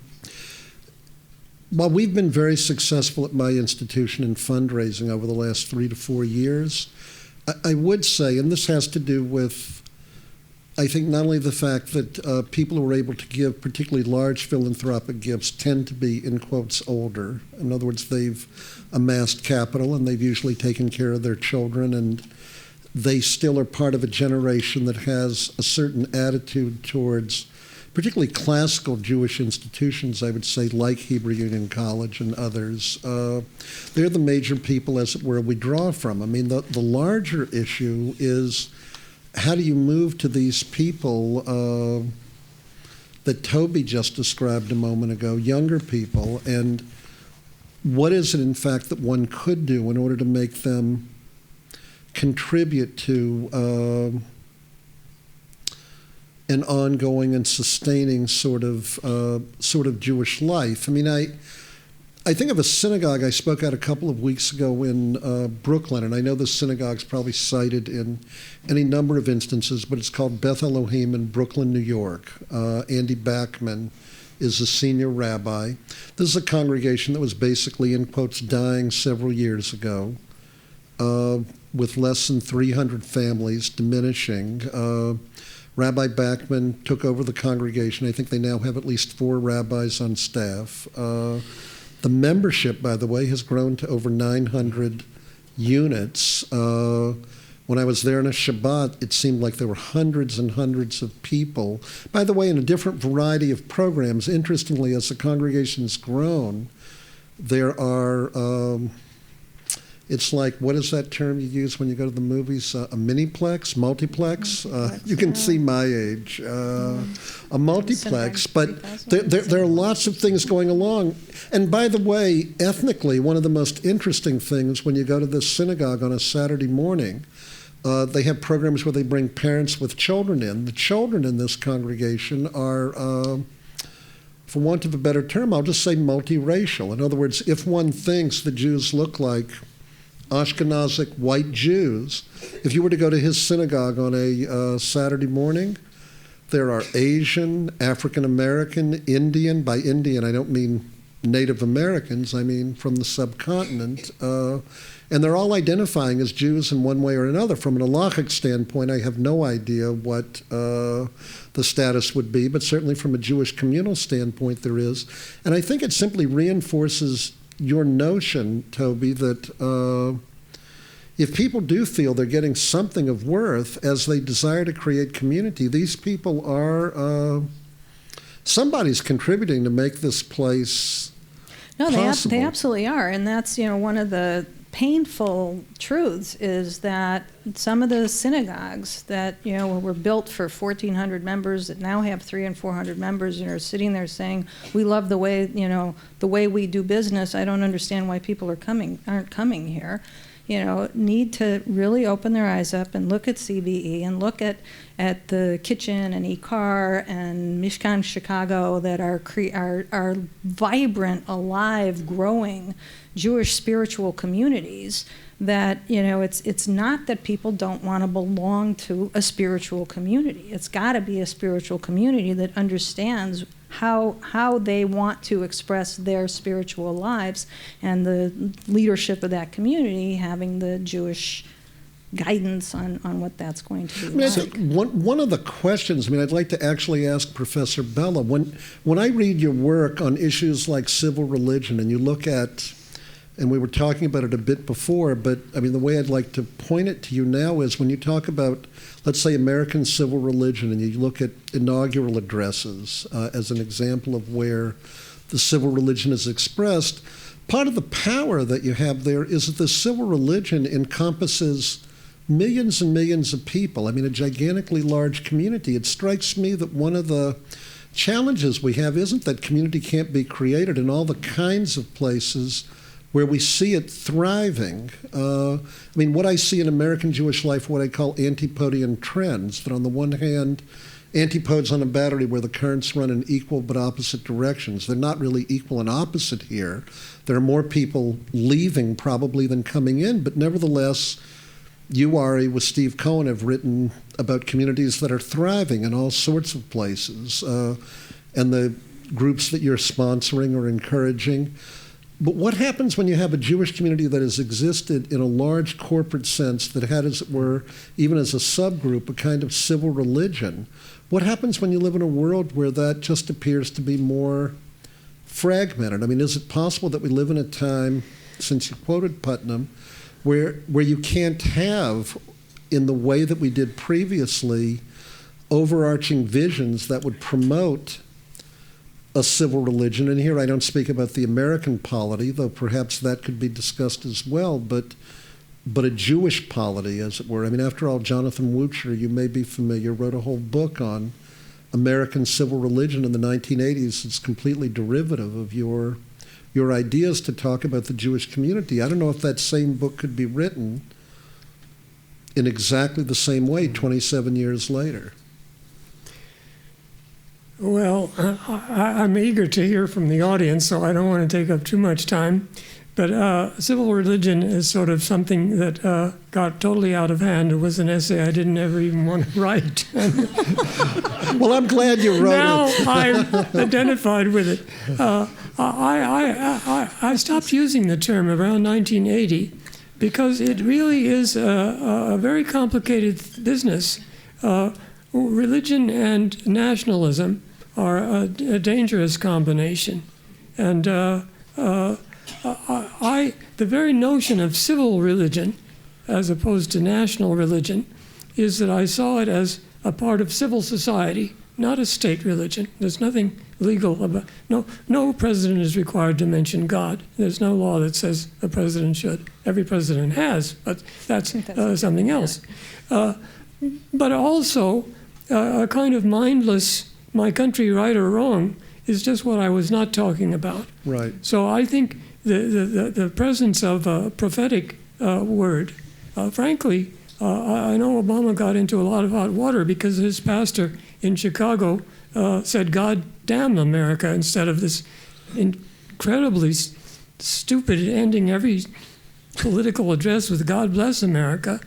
while we've been very successful at my institution in fundraising over the last 3 to 4 years, I would say, and this has to do with, I think, not only the fact that people who are able to give particularly large philanthropic gifts tend to be, in quotes, older. In other words, they've amassed capital and they've usually taken care of their children, and they still are part of a generation that has a certain attitude towards particularly classical Jewish institutions, I would say, like Hebrew Union College and others. They're the major people, as it were, we draw from. The larger issue is, how do you move to these people that Toby just described a moment ago, younger people, and what is it, in fact, that one could do in order to make them contribute to an ongoing and sustaining sort of Jewish life. I mean, I think of a synagogue I spoke at a couple of weeks ago in Brooklyn, and I know this synagogue's probably cited in any number of instances, but it's called Beth Elohim in Brooklyn, New York. Andy Bachman is a senior rabbi. This is a congregation that was basically, in quotes, dying several years ago, with less than 300 families, diminishing. Rabbi Bachman took over the congregation. I think they now have at least 4 rabbis on staff. The membership, by the way, has grown to over 900 units. When I was there on a Shabbat, it seemed like there were hundreds and hundreds of people. By the way, in a different variety of programs. Interestingly, as the congregation's grown, there are, it's like, what is that term you use when you go to the movies? A miniplex, multiplex? You can see my age. A multiplex, but there are lots of things going along. And by the way, ethnically, one of the most interesting things when you go to this synagogue on a Saturday morning, they have programs where they bring parents with children in. The children in this congregation are, for want of a better term, I'll just say multiracial. In other words, if one thinks the Jews look like Ashkenazic white Jews, if you were to go to his synagogue on a Saturday morning, there are Asian, African American, Indian. By Indian, I don't mean Native Americans, I mean from the subcontinent. And they're all identifying as Jews in one way or another. From an halachic standpoint, I have no idea what the status would be, but certainly from a Jewish communal standpoint there is. And I think it simply reinforces your notion, Toby, that if people do feel they're getting something of worth as they desire to create community, these people are, somebody's contributing to make this place possible. They absolutely are. And that's, one of the painful truths is that some of the synagogues that were built for 1,400 members that now have 300 and 400 members and are sitting there saying, "We love the way the way we do business. I don't understand why people aren't coming here." Need to really open their eyes up and look at CBE and look at the Kitchen and Ikar and Mishkan Chicago that are vibrant, alive, growing Jewish spiritual communities. That it's not that people don't want to belong to a spiritual community. It's got to be a spiritual community that understands how they want to express their spiritual lives, and the leadership of that community having the Jewish guidance on what that's going to be like. I think one of the questions, I'd like to actually ask Professor Bellah, when I read your work on issues like civil religion, and you look at, and we were talking about it a bit before, but the way I'd like to point it to you now is when you talk about, let's say, American civil religion, and you look at inaugural addresses as an example of where the civil religion is expressed, part of the power that you have there is that the civil religion encompasses millions and millions of people. A gigantically large community. It strikes me that one of the challenges we have isn't that community can't be created in all the kinds of places where we see it thriving. What I see in American Jewish life, what I call antipodian trends, that on the one hand, antipodes on a battery where the currents run in equal but opposite directions. They're not really equal and opposite here. There are more people leaving probably than coming in, but nevertheless, you, Ari, with Steve Cohen, have written about communities that are thriving in all sorts of places, and the groups that you're sponsoring or encouraging. But what happens when you have a Jewish community that has existed in a large corporate sense, that had, as it were, even as a subgroup, a kind of civil religion? What happens when you live in a world where that just appears to be more fragmented? Is it possible that we live in a time, since you quoted Putnam, where you can't have, in the way that we did previously, overarching visions that would promote a civil religion? And here I don't speak about the American polity, though perhaps that could be discussed as well, but a Jewish polity, as it were. After all, Jonathan Wucher, you may be familiar, wrote a whole book on American civil religion in the 1980s. It's completely derivative of your ideas to talk about the Jewish community. I don't know if that same book could be written in exactly the same way 27 years later. Well, I'm eager to hear from the audience, so I don't want to take up too much time. But civil religion is sort of something that got totally out of hand. It was an essay I didn't ever even want to write. Well, I'm glad you wrote now it. I'm identified with it. I stopped using the term around 1980 because it really is a very complicated business. Religion and nationalism are a dangerous combination. And the very notion of civil religion, as opposed to national religion, is that I saw it as a part of civil society, not a state religion. There's nothing legal about. No president is required to mention God. There's no law that says a president should. Every president has, but that's something else. But also, a kind of mindless, my country right or wrong, is just what I was not talking about. Right. So I think the presence of a prophetic word, frankly, I know Obama got into a lot of hot water because his pastor in Chicago said, "God damn America," instead of this incredibly stupid ending every political address with "God bless America."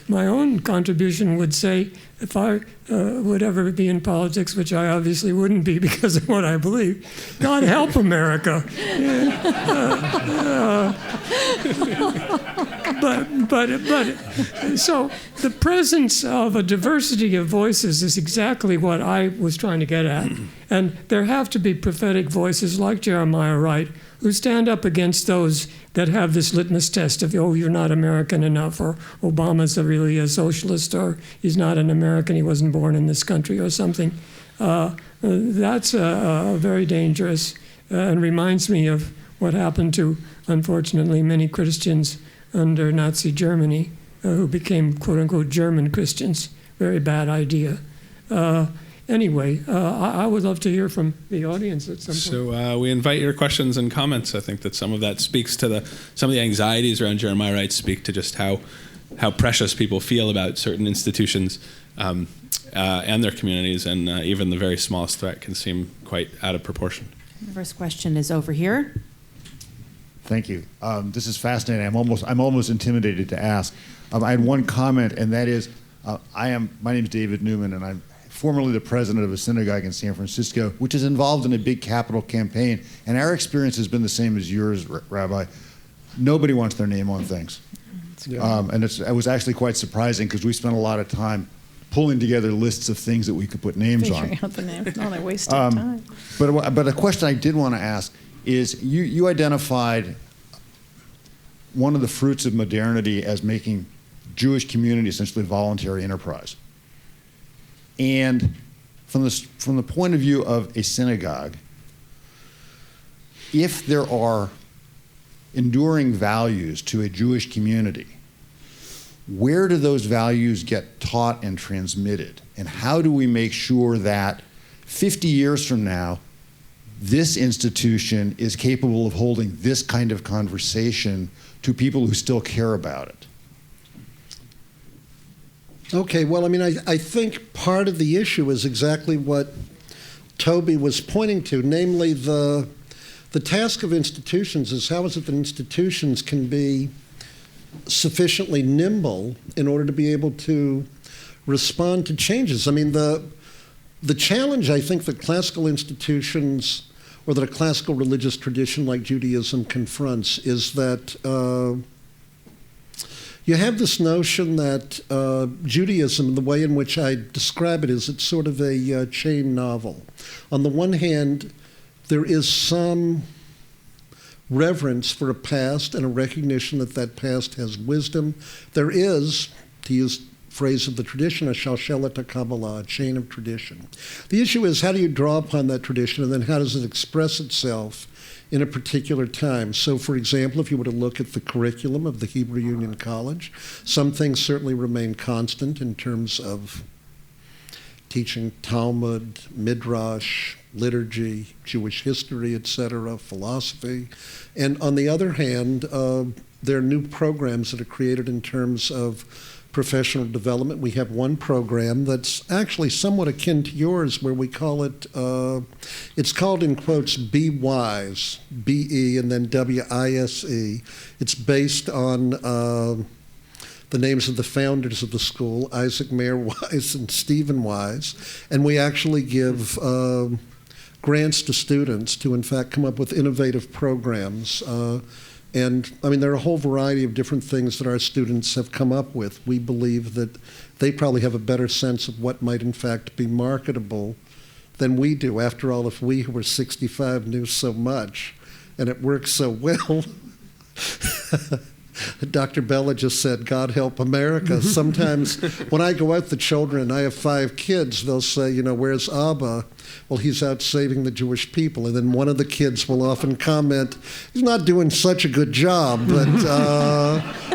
My own contribution would say, if I would ever be in politics, which I obviously wouldn't be because of what I believe, God help America. So the presence of a diversity of voices is exactly what I was trying to get at. And there have to be prophetic voices like Jeremiah Wright who stand up against those that have this litmus test of, oh, you're not American enough, or Obama's really a socialist, or he's not an American, he wasn't born in this country, or something. That's very dangerous and reminds me of what happened to, unfortunately, many Christians under Nazi Germany who became, quote-unquote, German Christians. Very bad idea. Anyway, I would love to hear from the audience at some point. So we invite your questions and comments. I think that some of that speaks to some of the anxieties around Jeremiah Wright speak to just how precious people feel about certain institutions and their communities, and even the very smallest threat can seem quite out of proportion. The first question is over here. Thank you. This is fascinating. I'm almost intimidated to ask. I had one comment, and that is, my name is David Newman, and I'm formerly the president of a synagogue in San Francisco, which is involved in a big capital campaign. And our experience has been the same as yours, Rabbi. Nobody wants their name on things. And it was actually quite surprising because we spent a lot of time pulling together lists of things that we could put names on. Figuring out the name. No, they wasted time. But a question I did want to ask is, you identified one of the fruits of modernity as making Jewish community essentially voluntary enterprise. And from the point of view of a synagogue, if there are enduring values to a Jewish community, where do those values get taught and transmitted? And how do we make sure that 50 years from now, this institution is capable of holding this kind of conversation to people who still care about it? Okay, well, I mean, I think part of the issue is exactly what Toby was pointing to, namely the task of institutions is how is it that institutions can be sufficiently nimble in order to be able to respond to changes. I mean, the challenge I think that classical institutions or that a classical religious tradition like Judaism confronts is that you have this notion that Judaism, the way in which I describe it is it's sort of a chain novel. On the one hand, there is some reverence for a past and a recognition that that past has wisdom. There is, to use phrase of the tradition, a shalshelet Kabbalah, a chain of tradition. The issue is how do you draw upon that tradition, and then how does it express itself in a particular time? So, for example, if you were to look at the curriculum of the Hebrew Union College, some things certainly remain constant in terms of teaching Talmud, Midrash, liturgy, Jewish history, etc., philosophy. And on the other hand, there are new programs that are created in terms of professional development. We have one program that's actually somewhat akin to yours, where we call it, it's called in quotes, Be Wise, B-E and then W-I-S-E. It's based on the names of the founders of the school, Isaac Mayer Wise and Stephen Wise, and we actually give grants to students to, in fact, come up with innovative programs. And I mean, there are a whole variety of different things that our students have come up with. We believe that they probably have a better sense of what might, in fact, be marketable than we do. After all, if we who are 65 knew so much and it works so well, Dr. Bellah just said, God help America. Sometimes when I go out with the children, I have 5 kids, they'll say, you know, where's Abba? Well, he's out saving the Jewish people. And then one of the kids will often comment, he's not doing such a good job, but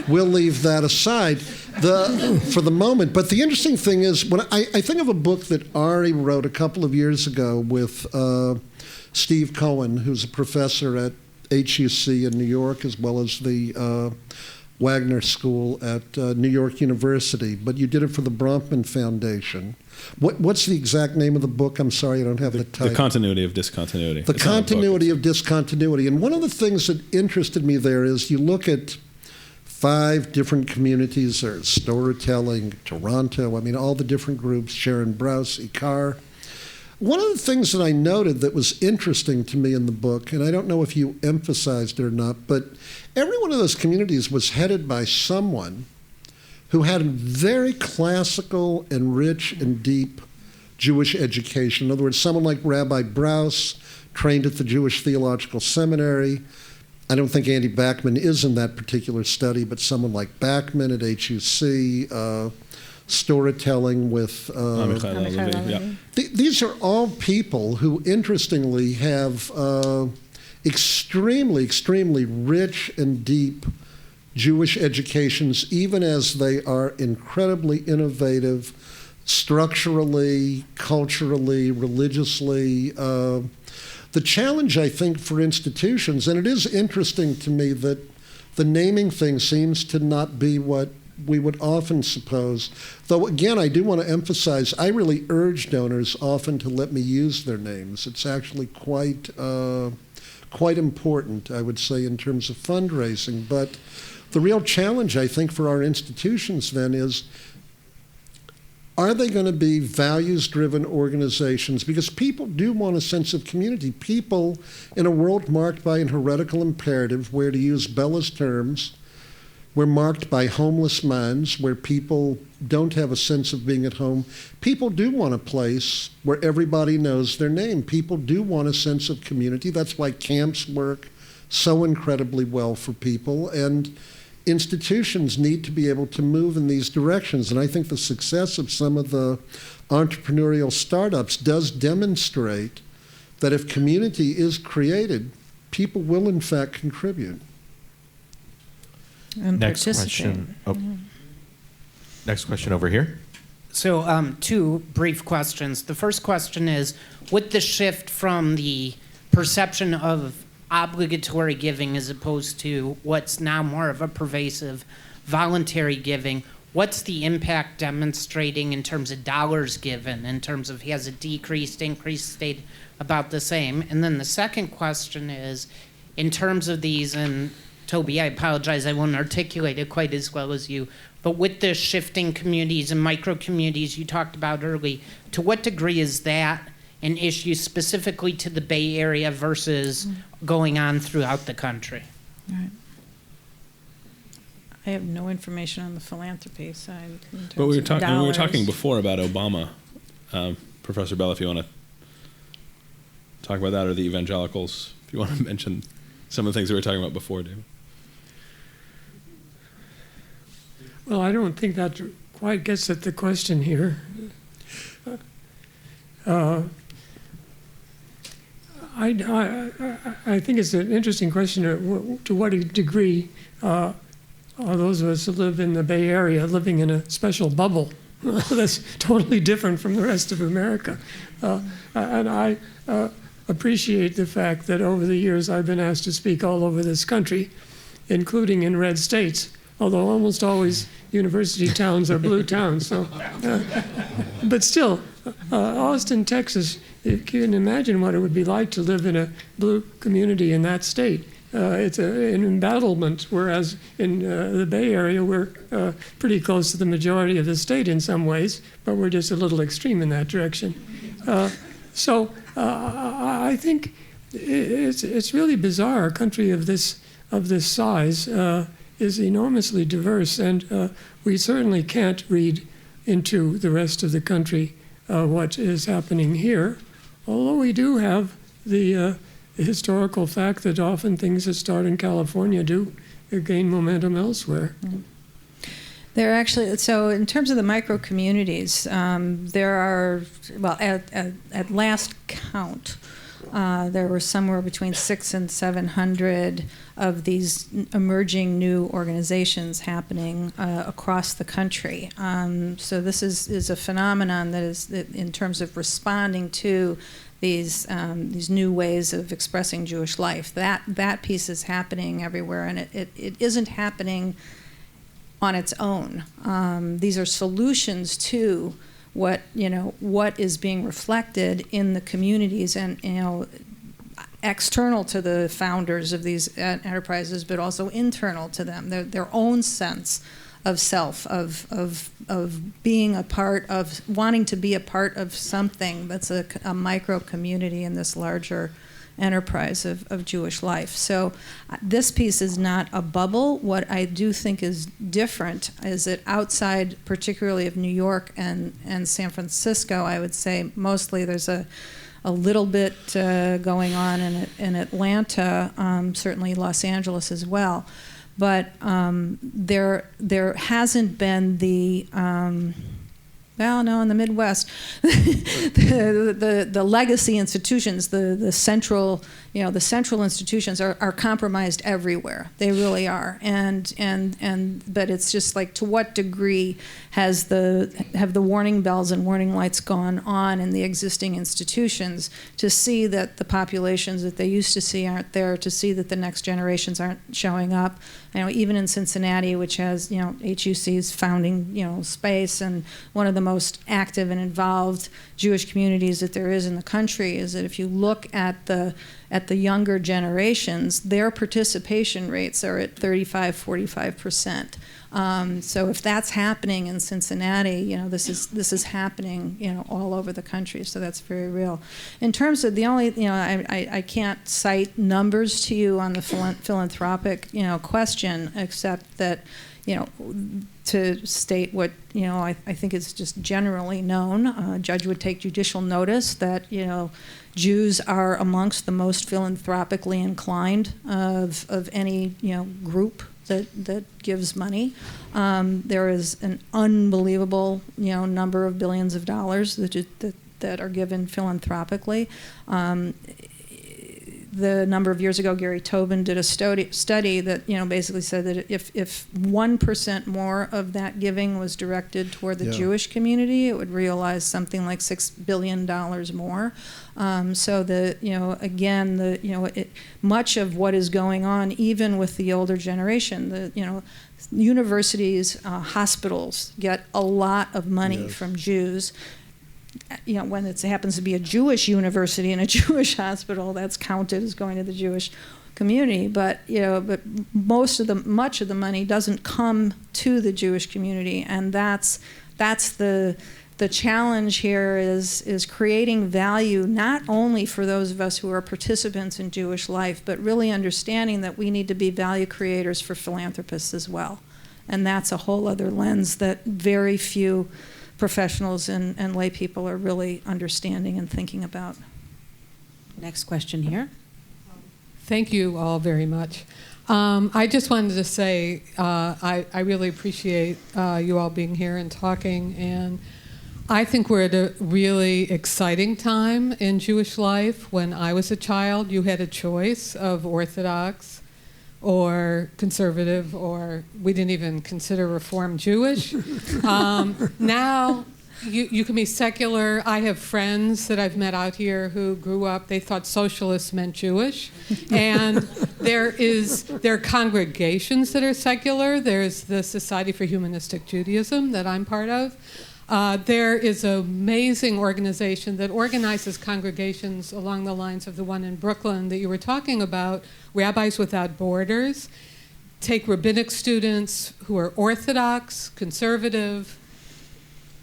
we'll leave that aside for the moment. But the interesting thing is, when I think of a book that Ari wrote a couple of years ago with Steve Cohen, who's a professor at HUC in New York, as well as the Wagner School at New York University, but you did it for the Bronfman Foundation. What's the exact name of the book? I'm sorry, I don't have the title. The Continuity of Discontinuity. The Continuity of Discontinuity. And one of the things that interested me there is you look at 5 different communities, there's storytelling, Toronto, I mean, all the different groups, Sharon Brous, Ikar. One of the things that I noted that was interesting to me in the book, and I don't know if you emphasized it or not, but every one of those communities was headed by someone who had a very classical and rich and deep Jewish education. In other words, someone like Rabbi Brous, trained at the Jewish Theological Seminary. I don't think Andy Bachman is in that particular study, but someone like Bachman at HUC, storytelling with these are all people who interestingly have extremely rich and deep Jewish educations, even as they are incredibly innovative structurally, culturally, religiously. The challenge, I think, for institutions, and it is interesting to me that the naming thing seems to not be what we would often suppose. Though, again, I do want to emphasize, I really urge donors often to let me use their names. It's actually quite important, I would say, in terms of fundraising. But the real challenge, I think, for our institutions then is, are they going to be values-driven organizations? Because people do want a sense of community. People, in a world marked by an heretical imperative, where, to use Bellah's terms, we're marked by homeless minds, where people don't have a sense of being at home. People do want a place where everybody knows their name. People do want a sense of community. That's why camps work so incredibly well for people. And institutions need to be able to move in these directions. And I think the success of some of the entrepreneurial startups does demonstrate that if community is created, people will in fact contribute. And Next question. Oh. Next question over here. So 2 brief questions. The first question is, with the shift from the perception of obligatory giving as opposed to what's now more of a pervasive voluntary giving, what's the impact demonstrating in terms of dollars given, in terms of has it decreased, increased, stayed about the same? And then the second question is, in terms of these, and Toby, I apologize, I won't articulate it quite as well as you, but with the shifting communities and micro-communities you talked about early, to what degree is that an issue specifically to the Bay Area versus going on throughout the country? Right. I have no information on the philanthropy side. But we were talking before about Obama. Professor Bellah, if you want to talk about that, or the evangelicals, if you want to mention some of the things we were talking about before, David. Well, I don't think that quite gets at the question here. I think it's an interesting question to what degree are those of us who live in the Bay Area living in a special bubble that's totally different from the rest of America. And I appreciate the fact that over the years I've been asked to speak all over this country, including in red states, although almost always university towns are blue towns. So, but still, Austin, Texas, you can imagine what it would be like to live in a blue community in that state. It's an embattlement, whereas in the Bay Area, we're pretty close to the majority of the state in some ways, but we're just a little extreme in that direction. So I think it's really bizarre. A country of this size is enormously diverse, and we certainly can't read into the rest of the country what is happening here, although we do have the historical fact that often things that start in California do gain momentum elsewhere. There are actually, so in terms of the micro communities, there are, well, at last count, there were somewhere between 600 and 700 of these emerging new organizations happening across the country. So this is a phenomenon that is, in terms of responding to these new ways of expressing Jewish life. That piece is happening everywhere, and it isn't happening on its own. These are solutions to what is being reflected in the communities, and external to the founders of these enterprises, but also internal to them. Their own sense of self, of being a part of, wanting to be a part of something that's a micro community in this larger enterprise of Jewish life. So this piece is not a bubble. What I do think is different is that outside, particularly of New York and San Francisco, I would say mostly there's a little bit going on in Atlanta, certainly Los Angeles as well. But there hasn't been the well, no, in the Midwest, the legacy institutions, the central institutions are compromised everywhere. They really are, but it's just like, to what degree have the warning bells and warning lights gone on in the existing institutions to see that the populations that they used to see aren't there, to see that the next generations aren't showing up. Even in Cincinnati, which has HUC's founding space, and one of the most active and involved Jewish communities that there is in the country, is that if you look at the younger generations, their participation rates are at 35-45%. So if that's happening in Cincinnati, this is happening all over the country. So that's very real. In terms of the only, I can't cite numbers to you on the philanthropic question, except that to state what I think is just generally known. A judge would take judicial notice that Jews are amongst the most philanthropically inclined of any group that gives money. There is an unbelievable number of billions of dollars that are given philanthropically. The number of years ago, Gary Tobin did a study that basically said that if 1% more of that giving was directed toward the Jewish community, it would realize something like $6 billion more. So much of what is going on, even with the older generation, universities, hospitals get a lot of money from Jews. When it happens to be a Jewish university and a Jewish hospital, that's counted as going to the Jewish community. But much of the money doesn't come to the Jewish community, and that's the challenge here is creating value not only for those of us who are participants in Jewish life, but really understanding that we need to be value creators for philanthropists as well. And that's a whole other lens that very few professionals and lay people are really understanding and thinking about. Next question here. Thank you all very much. I just wanted to say I really appreciate you all being here and talking, and I think we're at a really exciting time in Jewish life. When I was a child, you had a choice of Orthodox or conservative, or we didn't even consider Reform Jewish. Now you can be secular. I have friends that I've met out here who grew up, they thought socialists meant Jewish. And there are congregations that are secular. There's the Society for Humanistic Judaism that I'm part of. There is an amazing organization that organizes congregations along the lines of the one in Brooklyn that you were talking about, Rabbis Without Borders. Take rabbinic students who are Orthodox, conservative,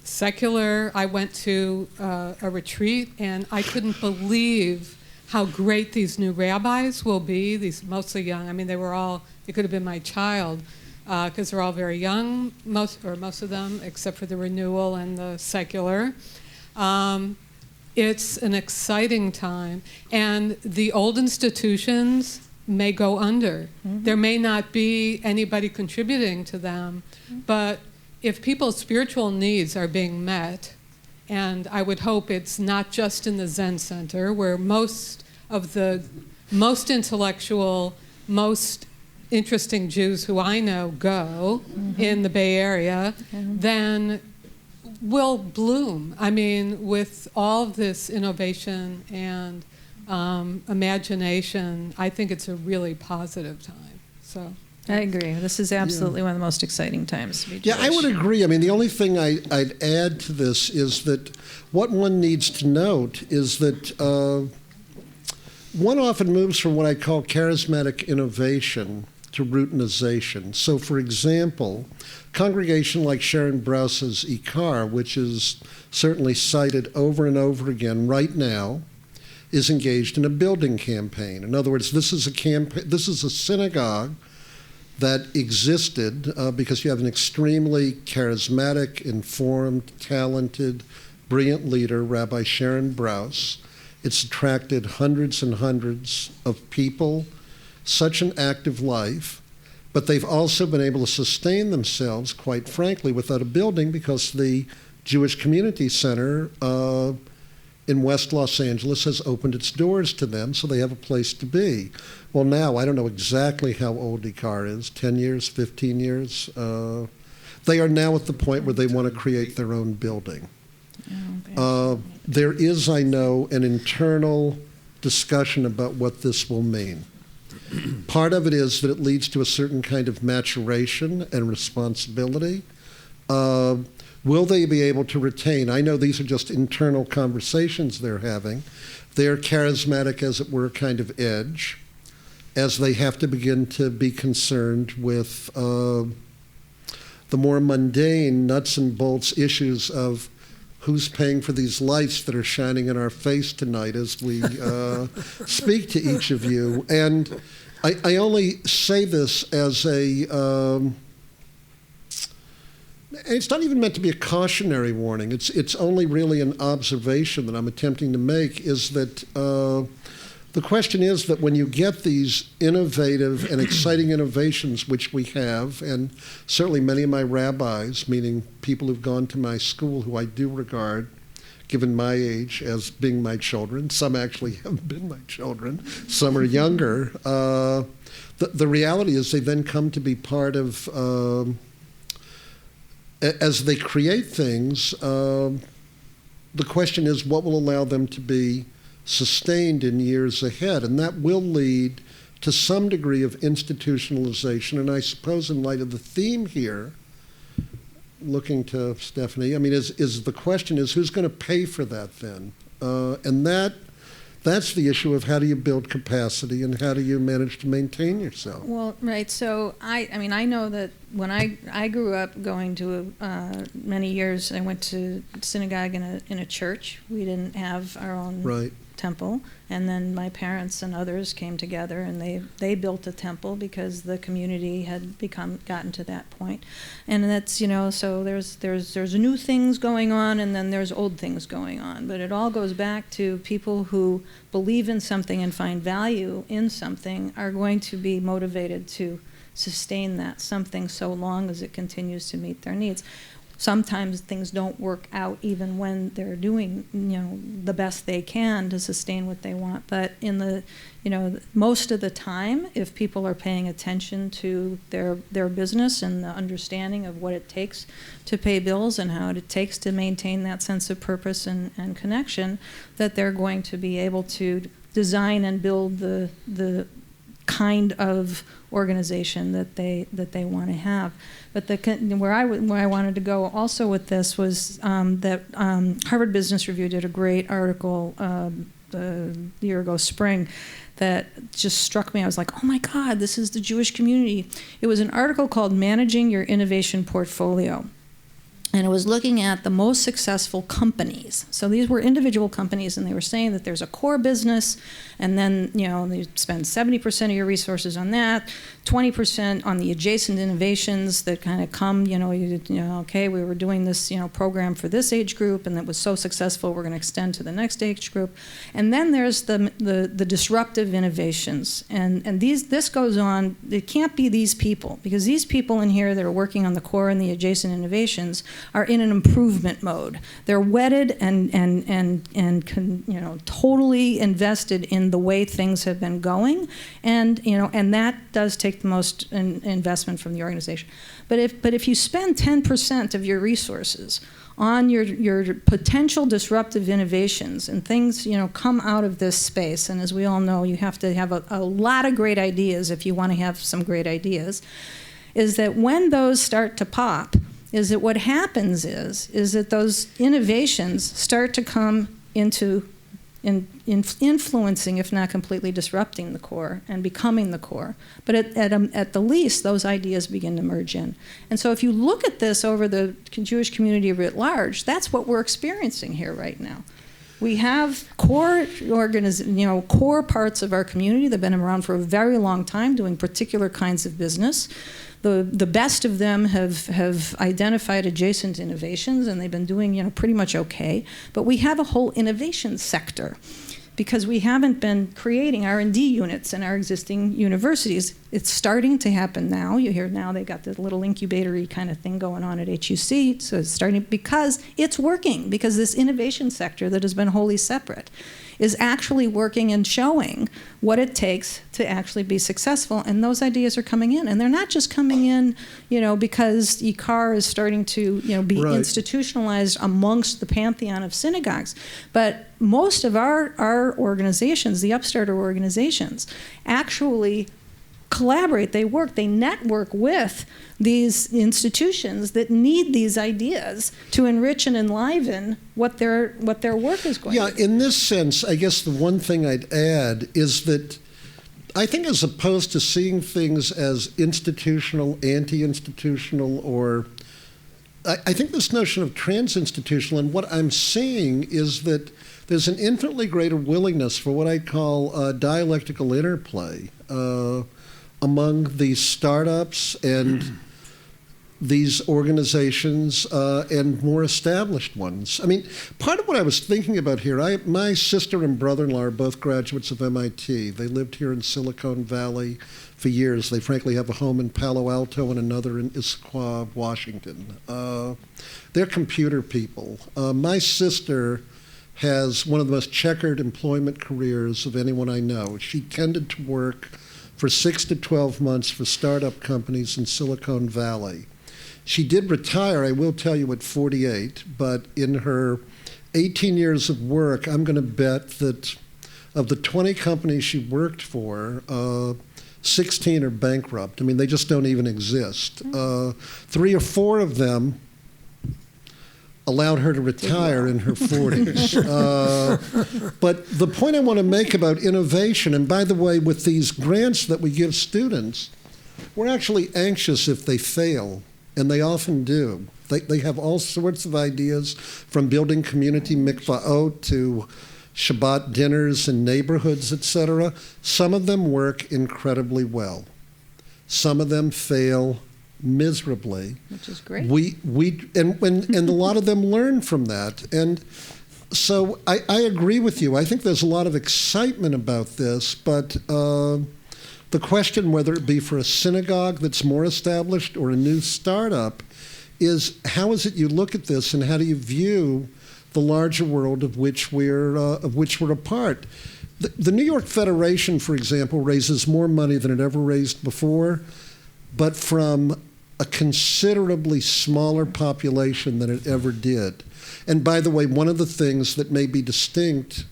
secular. I went to a retreat, and I couldn't believe how great these new rabbis will be, these mostly young. I mean, they could have been my child, because they're all very young, most of them, except for the renewal and the secular. It's an exciting time. And the old institutions may go under. Mm-hmm. There may not be anybody contributing to them, but if people's spiritual needs are being met, and I would hope it's not just in the Zen Center, where most of the most intellectual, most interesting Jews who I know go in the Bay Area, then will bloom. I mean, with all this innovation and imagination, I think it's a really positive time. So I agree. This is absolutely one of the most exciting times to be Jewish. Yeah, I would agree. I mean, the only thing I'd add to this is that what one needs to note is that one often moves from what I call charismatic innovation to routinization. So, for example, a congregation like Sharon Browse's Ikar, which is certainly cited over and over again right now, is engaged in a building campaign. In other words, this is a synagogue that existed because you have an extremely charismatic, informed, talented, brilliant leader, Rabbi Sharon Brous. It's attracted hundreds and hundreds of people, such an active life, but they've also been able to sustain themselves, quite frankly, without a building because the Jewish Community Center in West Los Angeles has opened its doors to them, so they have a place to be. Well, now, I don't know exactly how old Ikar is, 10 years, 15 years. They are now at the point where they want to create their own building. There is, I know, an internal discussion about what this will mean. Part of it is that it leads to a certain kind of maturation and responsibility. Will they be able to retain? I know these are just internal conversations they're having. They're charismatic, as it were, kind of edge, as they have to begin to be concerned with the more mundane nuts and bolts issues of who's paying for these lights that are shining in our face tonight as we speak to each of you. And I only say this as it's not even meant to be a cautionary warning. It's only really an observation that I'm attempting to make, is that the question is that when you get these innovative and exciting innovations, which we have, and certainly many of my rabbis, meaning people who've gone to my school who I do regard, given my age, as being my children. Some actually have been my children. Some are younger. The reality is they then come to be part of, as they create things, the question is what will allow them to be sustained in years ahead, and that will lead to some degree of institutionalization. And I suppose in light of the theme here, looking to Stephanie, I mean, is the question is who's going to pay for that then? And that's the issue of how do you build capacity and how do you manage to maintain yourself? Well, right. So I mean, I know that when I grew up going to many years, I went to synagogue in a church. We didn't have our own temple, and then my parents and others came together and they built a temple because the community had gotten to that point. And that's, you know, so there's new things going on and then there's old things going on, but it all goes back to people who believe in something and find value in something are going to be motivated to sustain that something so long as it continues to meet their needs. sometimes things don't work out even when they're doing, the best they can to sustain what they want. But in the, most of the time, if people are paying attention to their business and the understanding of what it takes to pay bills and how it takes to maintain that sense of purpose and connection, that they're going to be able to design and build the kind of organization that they want to have. But where I wanted to go also with this was that Harvard Business Review did a great article the year ago spring that just struck me. I was like, oh my God, this is the Jewish community. It was an article called Managing Your Innovation Portfolio. And it was looking at the most successful companies. So these were individual companies, and they were saying that there's a core business, and then you spend 70% of your resources on that, 20% on the adjacent innovations that kind of come. Okay, we were doing this program for this age group, and it was so successful, we're going to extend to the next age group. And then there's the disruptive innovations, and this goes on. It can't be these people, because these people in here that are working on the core and the adjacent innovations are in an improvement mode. They're wedded and totally invested in the way things have been going, and that does take the most investment from the organization. But if you spend 10% of your resources on your potential disruptive innovations and things come out of this space, and as we all know, you have to have a lot of great ideas if you want to have some great ideas, is that when those start to pop, is that what happens is that those innovations start to come into influencing, if not completely disrupting, the core and becoming the core. But at the least, those ideas begin to merge in. And so if you look at this over the Jewish community writ large, that's what we're experiencing here right now. We have core parts of our community that have been around for a very long time doing particular kinds of business. The best of them have identified adjacent innovations, and they've been doing pretty much okay. But we have a whole innovation sector because we haven't been creating R&D units in our existing universities. It's starting to happen now. You hear now they got this little incubator-y kind of thing going on at HUC. So it's starting because it's working, because this innovation sector that has been wholly separate is actually working and showing what it takes to actually be successful, and those ideas are coming in. And they're not just coming in, because IKAR is starting to, be right. institutionalized amongst the pantheon of synagogues. But most of our organizations, the upstarter organizations, actually collaborate, they network with these institutions that need these ideas to enrich and enliven what their work is going to be. Yeah, in this sense, I guess the one thing I'd add is that I think as opposed to seeing things as institutional, anti-institutional, or I think this notion of trans-institutional, and what I'm seeing is that there's an infinitely greater willingness for what I call dialectical interplay among these startups and these organizations and more established ones. I mean, part of what I was thinking about here, my sister and brother-in-law are both graduates of MIT. They lived here in Silicon Valley for years. They frankly have a home in Palo Alto and another in Issaquah, Washington. They're computer people. My sister has one of the most checkered employment careers of anyone I know. She tended to work for 6 to 12 months for startup companies in Silicon Valley. She did retire, I will tell you, at 48, but in her 18 years of work, I'm going to bet that of the 20 companies she worked for, 16 are bankrupt. I mean, they just don't even exist. 3 or 4 of them allowed her to retire in her 40s. But the point I want to make about innovation, and by the way, with these grants that we give students, we're actually anxious if they fail, and they often do. They have all sorts of ideas, from building community mikvaot to Shabbat dinners in neighborhoods, etc. Some of them work incredibly well. Some of them fail miserably, which is great. And a lot of them learn from that. And so I agree with you. I think there's a lot of excitement about this, but the question, whether it be for a synagogue that's more established or a new startup, is how is it you look at this, and how do you view the larger world of which we're a part? The New York Federation, for example, raises more money than it ever raised before, but from a considerably smaller population than it ever did. And by the way, one of the things that may be distinct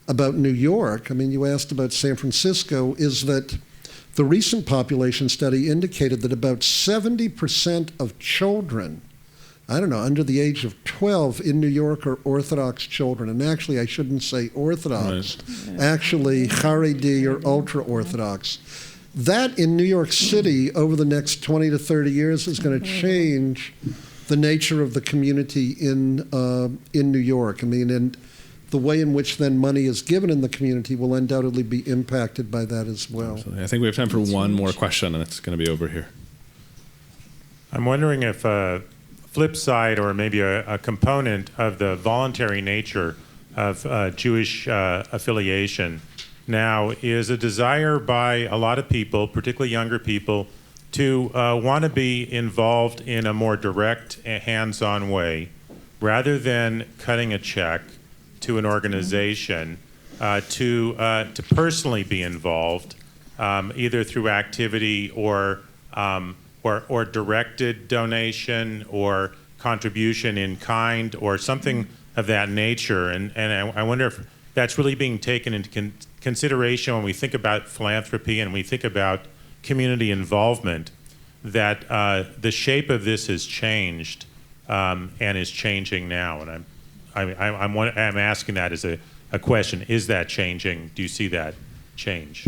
about New York, I mean, you asked about San Francisco, is that the recent population study indicated that about 70% of children, I don't know, under the age of 12 in New York are Orthodox children. And actually, I shouldn't say Orthodox, actually Haredi or ultra-Orthodox. That in New York City over the next 20 to 30 years is going to change the nature of the community in New York. I mean, and the way in which then money is given in the community will undoubtedly be impacted by that as well. Absolutely. I think we have time for one more question, and it's going to be over here. I'm wondering if a flip side or maybe a component of the voluntary nature of Jewish affiliation now is a desire by a lot of people, particularly younger people, to want to be involved in a more direct, hands-on way, rather than cutting a check to an organization, to personally be involved, either through activity or directed donation or contribution in kind or something of that nature. And I wonder if that's really being taken into consideration when we think about philanthropy and we think about community involvement, that the shape of this has changed and is changing now. And I'm asking that as a question. Is that changing? Do you see that change?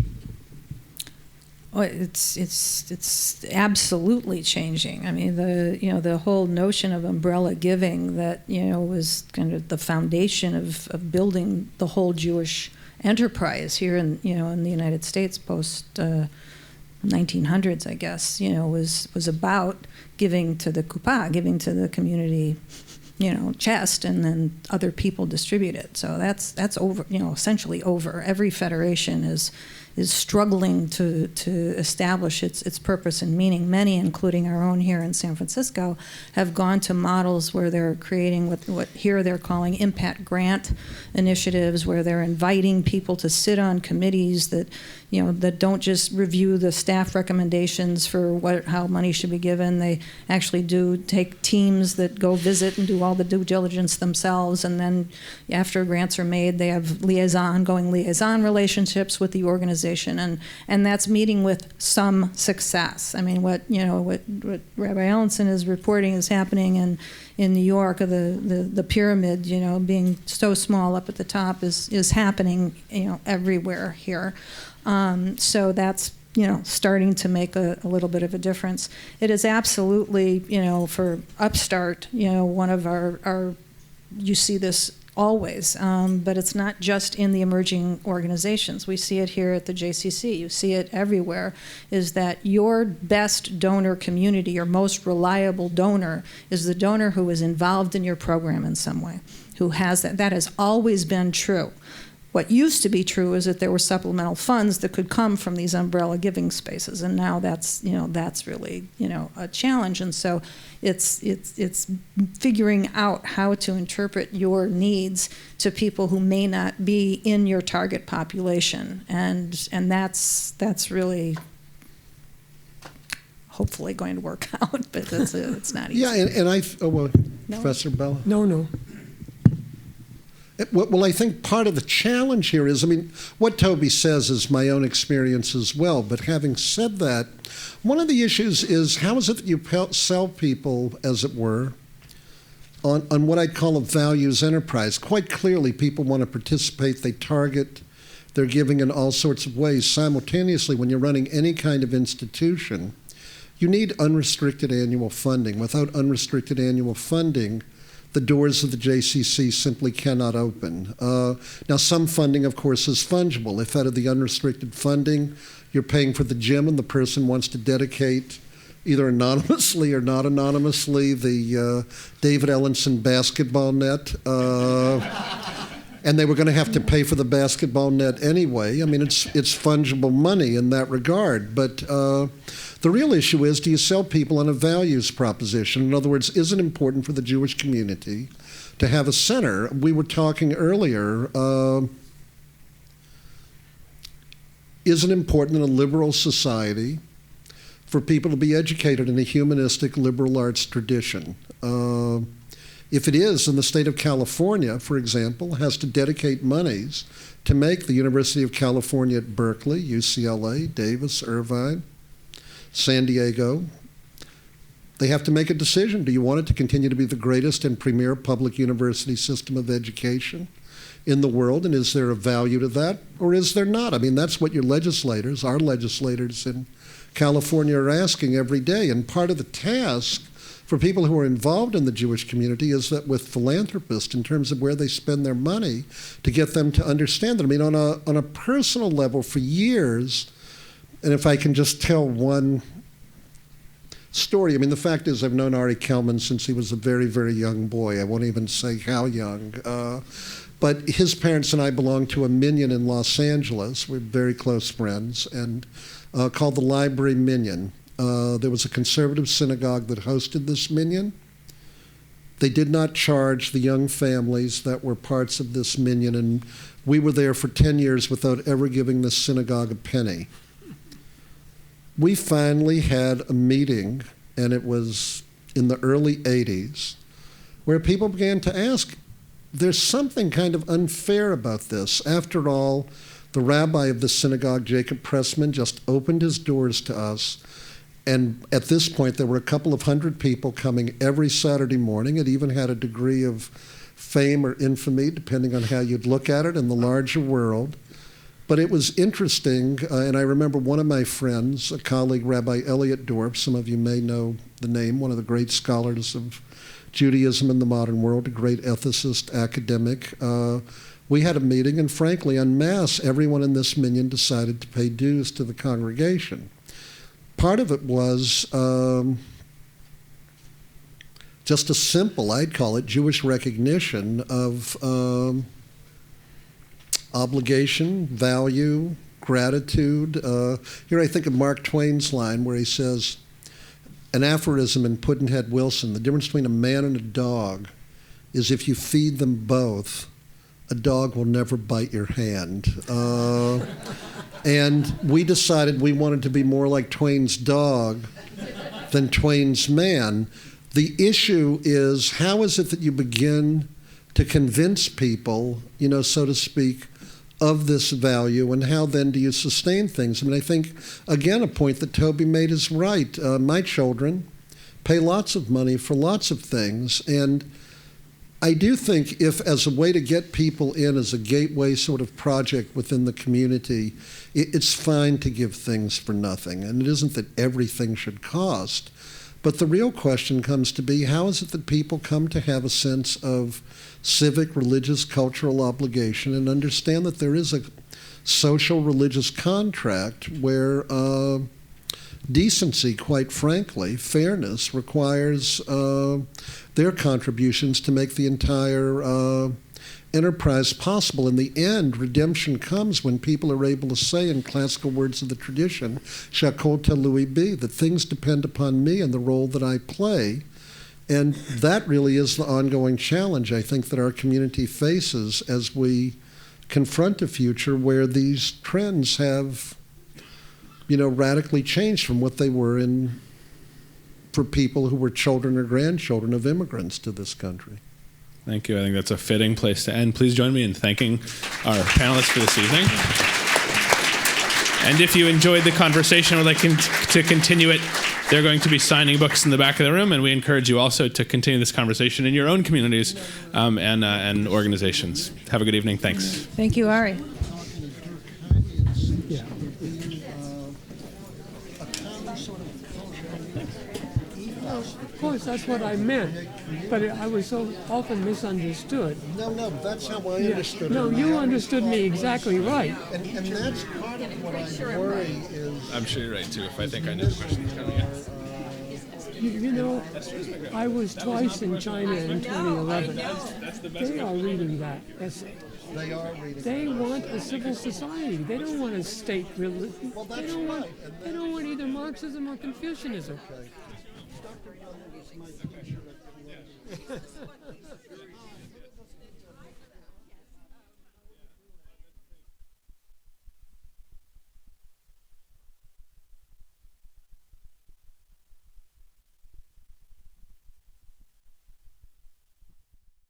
Well, it's absolutely changing. I mean, the whole notion of umbrella giving that was kind of the foundation of building the whole Jewish enterprise here in in the United States post 1900s, I guess, was about giving to the kuppah, giving to the community, chest, and then other people distribute it. So that's over, essentially over. Every federation is struggling to establish its purpose and meaning. Many, including our own here in San Francisco, have gone to models where they're creating what here they're calling impact grant initiatives, where they're inviting people to sit on committees that that don't just review the staff recommendations for how money should be given. They actually do take teams that go visit and do all the due diligence themselves, and then after grants are made, they have ongoing liaison relationships with the organization, and that's meeting with some success. I mean, what Rabbi Ellenson is reporting is happening in New York, of the pyramid, being so small up at the top is happening, everywhere here. So that's, starting to make a little bit of a difference. It is absolutely, for Upstart, one of our you see this always, but it's not just in the emerging organizations. We see it here at the JCC. You see it everywhere, is that your best donor community, your most reliable donor, is the donor who is involved in your program in some way, who has that. That has always been true. What used to be true is that there were supplemental funds that could come from these umbrella giving spaces, and now that's really a challenge. And so it's figuring out how to interpret your needs to people who may not be in your target population, and that's really hopefully going to work out, but it's not easy. Yeah, no? Professor Bellah? No. Well, I think part of the challenge here is, what Toby says is my own experience as well, but having said that, one of the issues is how is it that you sell people, as it were, on what I'd call a values enterprise. Quite clearly, people want to participate, they target their giving in all sorts of ways. Simultaneously, when you're running any kind of institution, you need unrestricted annual funding. Without unrestricted annual funding, the doors of the JCC simply cannot open. Now, some funding, of course, is fungible. If out of the unrestricted funding, you're paying for the gym and the person wants to dedicate, either anonymously or not anonymously, the David Ellenson basketball net, and they were going to have to pay for the basketball net anyway. It's fungible money in that regard. But The real issue is, do you sell people on a values proposition? In other words, is it important for the Jewish community to have a center? We were talking earlier, is it important in a liberal society for people to be educated in a humanistic liberal arts tradition? If it is, then the state of California, for example, has to dedicate monies to make the University of California at Berkeley, UCLA, Davis, Irvine, San Diego. They have to make a decision. Do you want it to continue to be the greatest and premier public university system of education in the world? And is there a value to that, or is there not? I mean, that's what your legislators, our legislators in California, are asking every day. And part of the task for people who are involved in the Jewish community is that with philanthropists, in terms of where they spend their money, to get them to understand that. I mean, on a personal level, for years, and if I can just tell one story, I mean, the fact is I've known Ari Kelman since he was a very, very young boy. I won't even say how young. But his parents and I belonged to a minyan in Los Angeles. We're very close friends, and called the Library Minyan. There was a conservative synagogue that hosted this minyan. They did not charge the young families that were parts of this minyan, and we were there for 10 years without ever giving this synagogue a penny. We finally had a meeting, and it was in the early 80s, where people began to ask, there's something kind of unfair about this. After all, the rabbi of the synagogue, Jacob Pressman, just opened his doors to us. And at this point, there were a couple of hundred people coming every Saturday morning. It even had a degree of fame or infamy, depending on how you'd look at it in the larger world. But it was interesting, and I remember one of my friends, a colleague, Rabbi Elliot Dorff, some of you may know the name, one of the great scholars of Judaism in the modern world, a great ethicist, academic. We had a meeting, and frankly, en masse, everyone in this minyan decided to pay dues to the congregation. Part of it was just a simple, I'd call it, Jewish recognition of obligation, value, gratitude. Here I think of Mark Twain's line where he says, an aphorism in Pudd'nhead Wilson, the difference between a man and a dog is if you feed them both, a dog will never bite your hand. And we decided we wanted to be more like Twain's dog than Twain's man. The issue is, how is it that you begin to convince people, you know, so to speak, of this value, and how then do you sustain things? I mean, I think, again, a point that Toby made is right. My children pay lots of money for lots of things, and I do think if, as a way to get people in, as a gateway sort of project within the community, it's fine to give things for nothing. And it isn't that everything should cost. But the real question comes to be, how is it that people come to have a sense of civic, religious, cultural obligation and understand that there is a social religious contract where decency, quite frankly, fairness, requires their contributions to make the entire enterprise possible. In the end, redemption comes when people are able to say, in classical words of the tradition, Shakol Talui Bi, that things depend upon me and the role that I play. And that really is the ongoing challenge, I think, that our community faces as we confront a future where these trends have, you know, radically changed from what they were for people who were children or grandchildren of immigrants to this country. Thank you. I think that's a fitting place to end. Please join me in thanking our panelists for this evening. And if you enjoyed the conversation or would like to continue it, they're going to be signing books in the back of the room, and we encourage you also to continue this conversation in your own communities and organizations. Have a good evening. Thanks. Thank you, Ari. Yeah. Of course, that's what I meant, but I was so often misunderstood. No, that's how I understood it. No, you understood me exactly right. And that's part of what I worry is... I'm sure you're right, too, if I think I know the questions coming in. You know, I was twice in China in 2011. They are reading that essay. They are reading. They want a civil society. They don't want a state religion. Well, that's they don't right. Want, they don't want either Marxism or Confucianism. Okay.